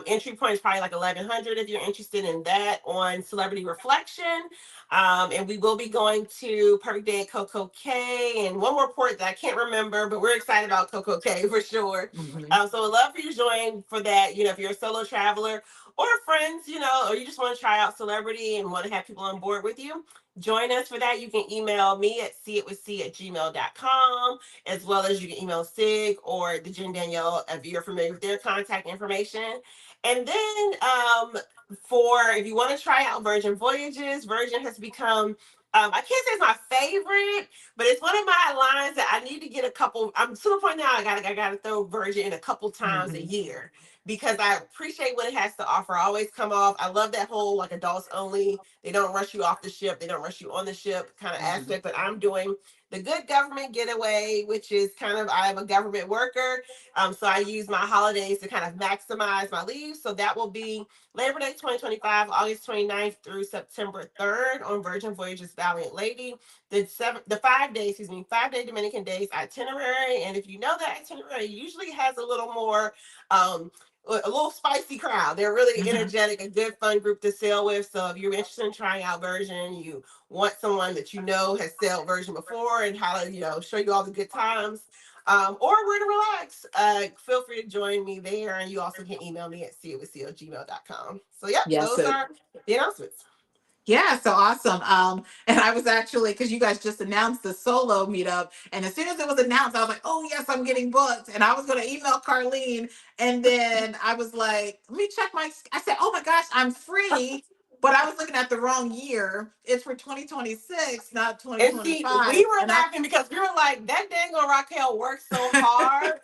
Entry point is probably like 1,100 if you're interested in that on Celebrity Reflection. And we will be going to Perfect Day at Coco Cay and one more port that I can't remember, but we're excited about Coco Cay for sure. Mhm. So I'd love for you to join for that. If you're a solo traveler or friends, or you just want to try out Celebrity and want to have people on board with you, join us for that. You can email me at seeitwithc@gmail.com, as well as you can email Sig or the Jen Danielle if you're familiar with their contact information. And then for if you want to try out Virgin Voyages, Virgin has become I can't say it's my favorite, but it's one of my lines that I need to get a couple. I'm to the point now I gotta throw Virgin in a couple times a Mhm. year because I appreciate what it has to offer. I always come off. I love that whole like adults only. They don't rush you off the ship. They don't rush you on the ship kind of Mhm. aspect. But I'm doing the good government getaway, which is kind of I am a government worker. So I use my holidays to kind of maximize my leave. So that will be Labor Day 2025, August 29th through September 3rd on Virgin Voyages Valiant Lady. The 5 day, 5 day Dominican days itinerary. And if you know that itinerary usually has a little more a little spicy crowd. They're really Mhm. energetic, a good fun group to sail with. So if you're interested in trying out Virgin, you want someone that you know has sailed Virgin before and how to, show you all the good times, or where to relax, feel free to join me there. And you also can email me at seeitwithc@gmail.com. So, yep, Yeah. those So are the announcements. Yeah, so awesome. And I was actually, because you guys just announced the solo meetup, and as soon as it was announced, I was like, "Oh yes, I'm getting booked." And I was going to email Carlene, and then I was like, "Let me check my." I said, "Oh my gosh, I'm free," but I was looking at the wrong year. It's for 2026, not And see, 2025. we were And I, laughing because we were like, that dang on Raquel worked so hard.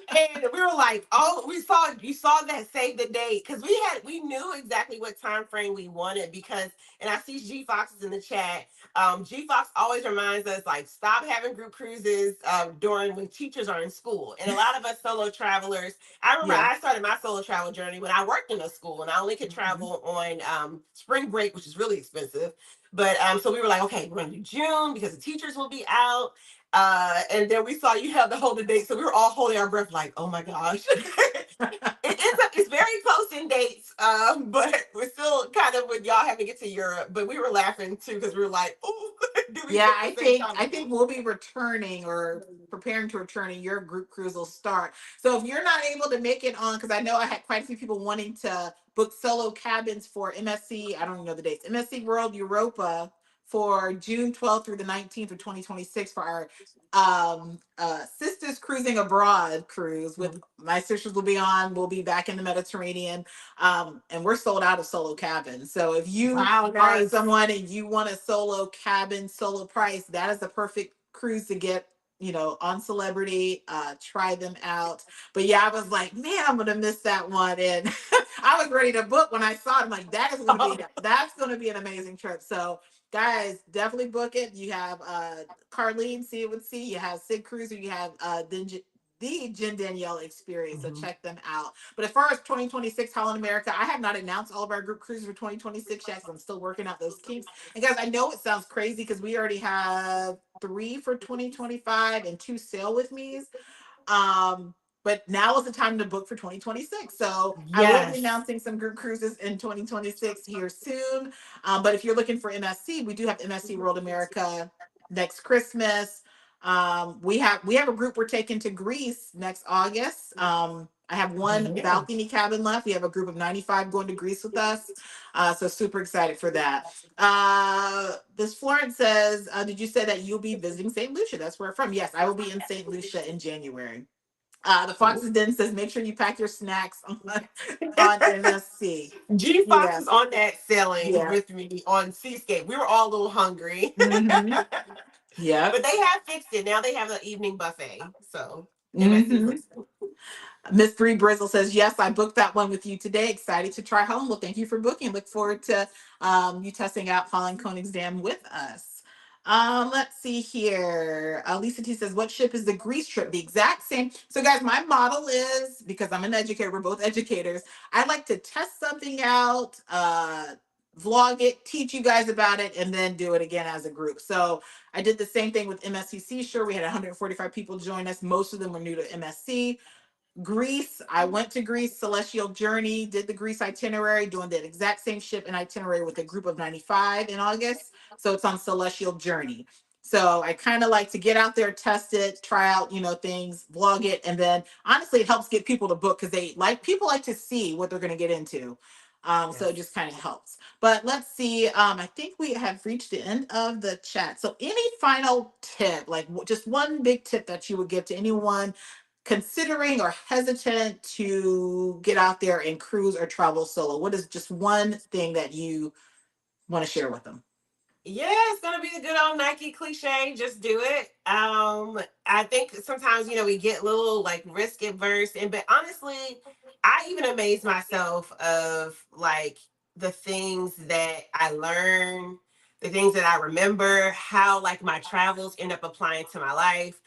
And we were like, oh, we saw you saw that save the date because we knew exactly what time frame we wanted because and I see G Fox is in the chat. G Fox always reminds us like stop having group cruises during when teachers are in school. And a lot of us solo travelers, I remember yeah. I started my solo travel journey when I worked in a school and I only could Mhm. travel on spring break, which is really expensive. But so we were like, okay, we're gonna do June because the teachers will be out. And then we saw you have the hold the date, so we were all holding our breath, like, oh my gosh. It's very close in dates, but we're still kind of with y'all having to get to Europe. But we were laughing too because we were like, "Ooh, do we Yeah, book the same time I again?" think we'll be returning or preparing to return, and your group cruise will start. So if you're not able to make it on, because I know I had quite a few people wanting to book solo cabins for MSC. I don't even know the dates. MSC World Europa for June 12th through the 19th of 2026 for our Sisters Cruising Abroad cruise. With my sisters will be on. We'll be back in the Mediterranean, and we're sold out of solo cabins. So if you Wow, are nice. someone and you want a solo cabin, solo price, that is the perfect cruise to get, on Celebrity. Try them out. But yeah, I was like, man, I'm gonna miss that one. And I was ready to book when I saw it. I'm like, that's gonna be an amazing trip. So guys, definitely book it. You have Carlene, See It With C, you have Sid Cruiser, you have the Jen Danielle experience. So Mhm. check them out. But as far as 2026 Holland America, I have not announced all of our group cruises for 2026 yet because I'm still working out those kinks. And guys, I know it sounds crazy because we already have three for 2025 and two sail with me's. Um, but now is the time to book for 2026. So I will be Yes. announcing some group cruises in 2026 here soon. But if you're looking for MSC, we do have MSC World America next Christmas. We have a group we're taking to Greece next August. I have one Yeah. balcony cabin left. We have a group of 95 going to Greece with us. So super excited for that. This Florence says, did you say that you'll be visiting St. Lucia? That's where I'm from. Yes, I will be in St. Lucia in January. The Fox's Den says, make sure you pack your snacks on MSC. G Fox Yeah, is on that sailing yeah. with me on Seascape. We were all a little hungry. Mm-hmm. Yep. But they have fixed it. Now they have an evening buffet. So MSC Mm-hmm. fixed it. Miss Three Brizzle says, yes, I booked that one with you today. Excited to try home. Well, thank you for booking. Look forward to you testing out Holland Koenigsdam with us. Let's see here. Lisa T says, what ship is the Greece trip? The exact same. So, guys, my model is, because I'm an educator, we're both educators. I like to test something out, vlog it, teach you guys about it, and then do it again as a group. So I did the same thing with MSCC. Sure, we had 145 people join us. Most of them were new to MSC. Greece, I went to Greece, Celestial Journey, did the Greece itinerary, doing that exact same ship and itinerary with a group of 95 in August. So it's on Celestial Journey. So I kind of like to get out there, test it, try out, things, vlog it, and then honestly, it helps get people to book because people like to see what they're going to get into. So it Yes. just kind of helps. But let's see. I think we have reached the end of the chat. So any final tip, like just one big tip that you would give to anyone considering or hesitant to get out there and cruise or travel solo? What is just one thing that you want to share with them? Yeah, it's gonna be the good old Nike cliche. Just do it. I think sometimes we get a little like risk adverse, and but honestly, I even amaze myself of like the things that I learn, the things that I remember, how like my travels end up applying to my life.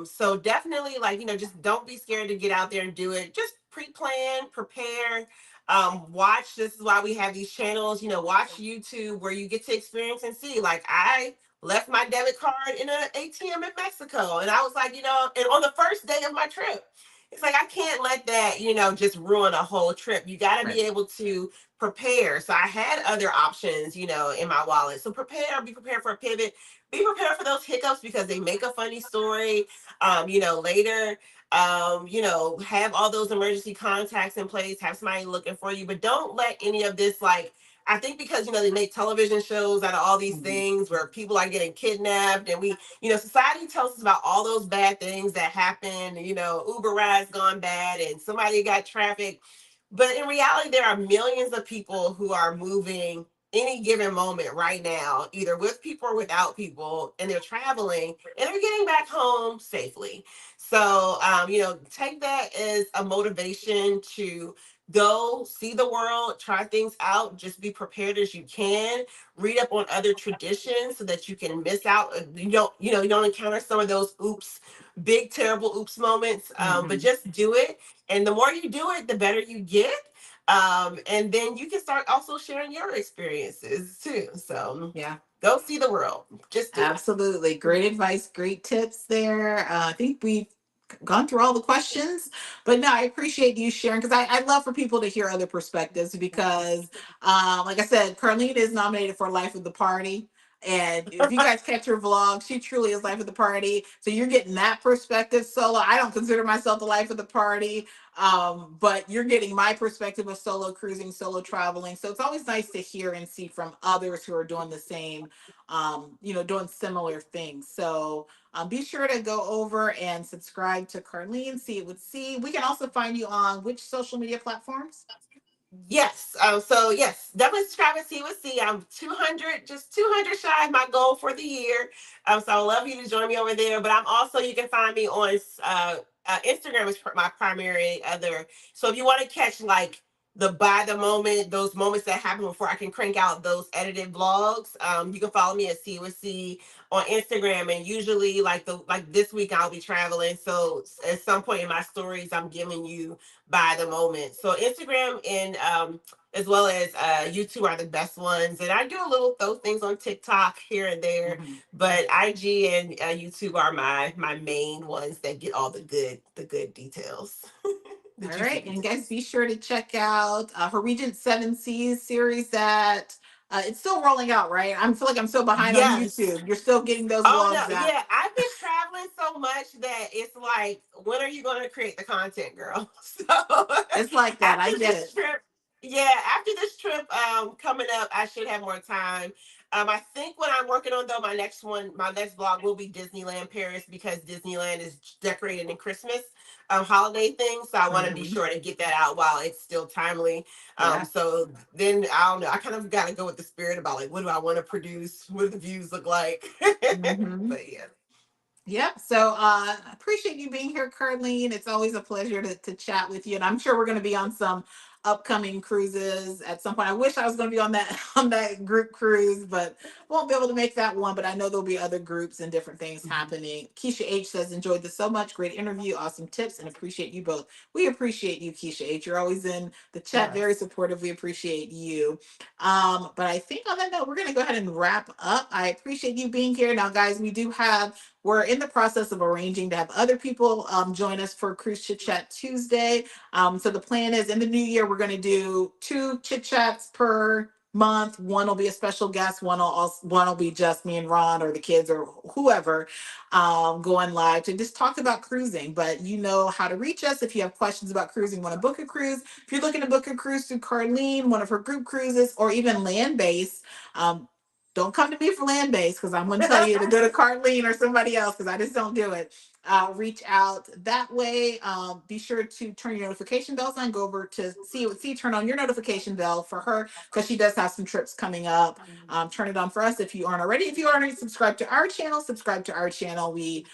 So definitely like just don't be scared to get out there and do it. Just pre-plan, prepare, watch. This is why we have these channels, watch YouTube where you get to experience and see. Like I left my debit card in an ATM in Mexico and I was like, and on the first day of my trip, it's like I can't let that just ruin a whole trip. You got to Right. be able to prepare. So I had other options in my wallet. So be prepared for a pivot, be prepared for those hiccups because they make a funny story later. Have all those emergency contacts in place, have somebody looking for you, but don't let any of this like I think because they make television shows out of all these Mhm. things where people are getting kidnapped, and society tells us about all those bad things that happen. Uber rides gone bad, and somebody got trafficked. But in reality, there are millions of people who are moving any given moment right now, either with people or without people, and they're traveling and they're getting back home safely. So, take that as a motivation to go see the world, try things out, just be prepared as you can. Read up on other traditions so that you can miss out. You don't encounter some of those oops, big terrible oops moments. But Mhm. just do it, and the more you do it, the better you get. And then you can start also sharing your experiences too. So Yeah. go see the world. Just do it. Absolutely. Great advice, great tips there. I think we've gone through all the questions, but no, I appreciate you sharing because I love for people to hear other perspectives because, like I said, Carlene is nominated for Life of the Party. And if you guys catch her vlog, she truly is life of the party. So you're getting that perspective solo. I don't consider myself the life of the party, but you're getting my perspective of solo cruising, solo traveling. So it's always nice to hear and see from others who are doing the same, doing similar things. So be sure to go over and subscribe to Carlene, See It With C. We can also find you on which social media platforms? Yes. So yes, definitely subscribe and see what see. I'm 200, just 200 shy of my goal for the year. So I would love you to join me over there. But I'm also, you can find me on Instagram is my primary other. So if you want to catch like the by the moment, those moments that happen before I can crank out those edited vlogs, you can follow me at see what see on Instagram. And usually like this week I'll be traveling. So at some point in my stories, I'm giving you by the moment. So Instagram and as well as YouTube are the best ones. And I do a little those things on TikTok here and there, Mhm. but IG and YouTube are my main ones that get all the good details, the All juicy right. And guys, details. be sure to check out her Regent Seven Seas series that it's still rolling out, right? I feel like I'm so behind on Yes. YouTube. You're still getting those Oh vlogs no, out. yeah, I've been traveling so much that it's like, when are you going to create the content, girl? So It's like that. after I get this it. trip, yeah, after this trip coming up, I should have more time. I think what I'm working on though, my next vlog will be Disneyland Paris because Disneyland is decorated in Christmas holiday things. So I want to be Mhm. sure to get that out while it's still timely. Yeah. So then I don't know. I kind of got to go with the spirit about like, what do I want to produce? What do the views look like? Hmm. But yeah. Yep. So appreciate you being here, Carlene. It's always a pleasure to chat with you. And I'm sure we're going to be on some upcoming cruises at some point. I wish I was going to be on that on that group cruise, but won't be able to make that one. But I know there'll be other groups and different things Mhm. happening. Keisha H says, enjoyed this so much. Great interview, awesome tips, and appreciate you both. We appreciate you, Keisha H. You're always in the chat, very Yes. supportive. We appreciate you. But I think on that note, we're going to go ahead and wrap up. I appreciate you being here. Now, guys, we're in the process of arranging to have other people join us for Cruise Chit Chat Tuesday. So the plan is in the new year, we're going to do two chit chats per month. One will be a special guest. One will be just me and Ron or the kids or whoever going live to just talk about cruising. But you know how to reach us if you have questions about cruising, want to book a cruise. If you're looking to book a cruise through Carlene, one of her group cruises, or even land based, um, don't come to me for land based because I'm going to tell you to go to Carlene or somebody else because I just don't do it. Reach out that way. Be sure to turn your notification bells on. Go over to see, turn on your notification bell for her because she does have some trips coming up. Turn it on for us if you aren't already. If you aren't already subscribed to our channel, subscribe to our channel. We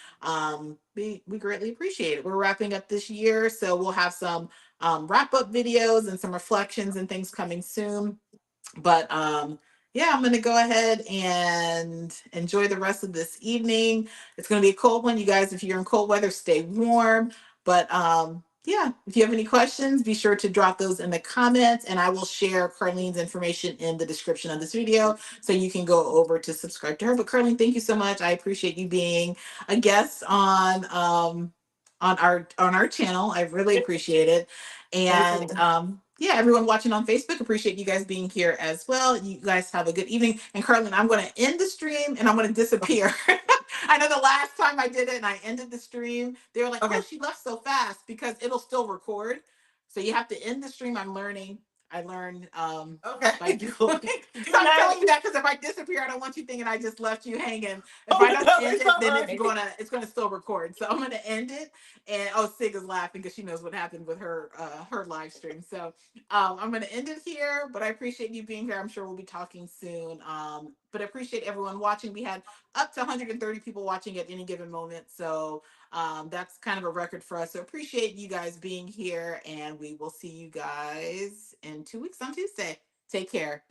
greatly appreciate it. We're wrapping up this year, so we'll have some wrap up videos and some reflections and things coming soon. But yeah, I'm gonna go ahead and enjoy the rest of this evening. It's gonna be a cold one, you guys. If you're in cold weather, stay warm. But yeah, if you have any questions, be sure to drop those in the comments, and I will share Carlene's information in the description of this video so you can go over to subscribe to her. But Carlene, thank you so much. I appreciate you being a guest on our channel. I really appreciate it. Thank And you. yeah, everyone watching on Facebook, appreciate you guys being here as well. You guys have a good evening. And Carlin, I'm going to end the stream and I'm going to Okay. disappear. I know the last time I did it and I ended the stream, they were like, oh, Okay. she left so fast because it'll still record. So you have to end the stream. I'm learning. I learned by Okay. doing. So Do I'm not. telling you that because if I disappear, I don't want you thinking I just left you hanging. If I Oh don't no, end it's it, all then right. it's gonna still record. So I'm gonna end it. And oh, Sig is laughing because she knows what happened with her live stream. So I'm gonna end it here. But I appreciate you being here. I'm sure we'll be talking soon. But I appreciate everyone watching. We had up to 130 people watching at any given moment. So that's kind of a record for us. So appreciate you guys being here, and we will see you guys in 2 weeks on Tuesday. Take care.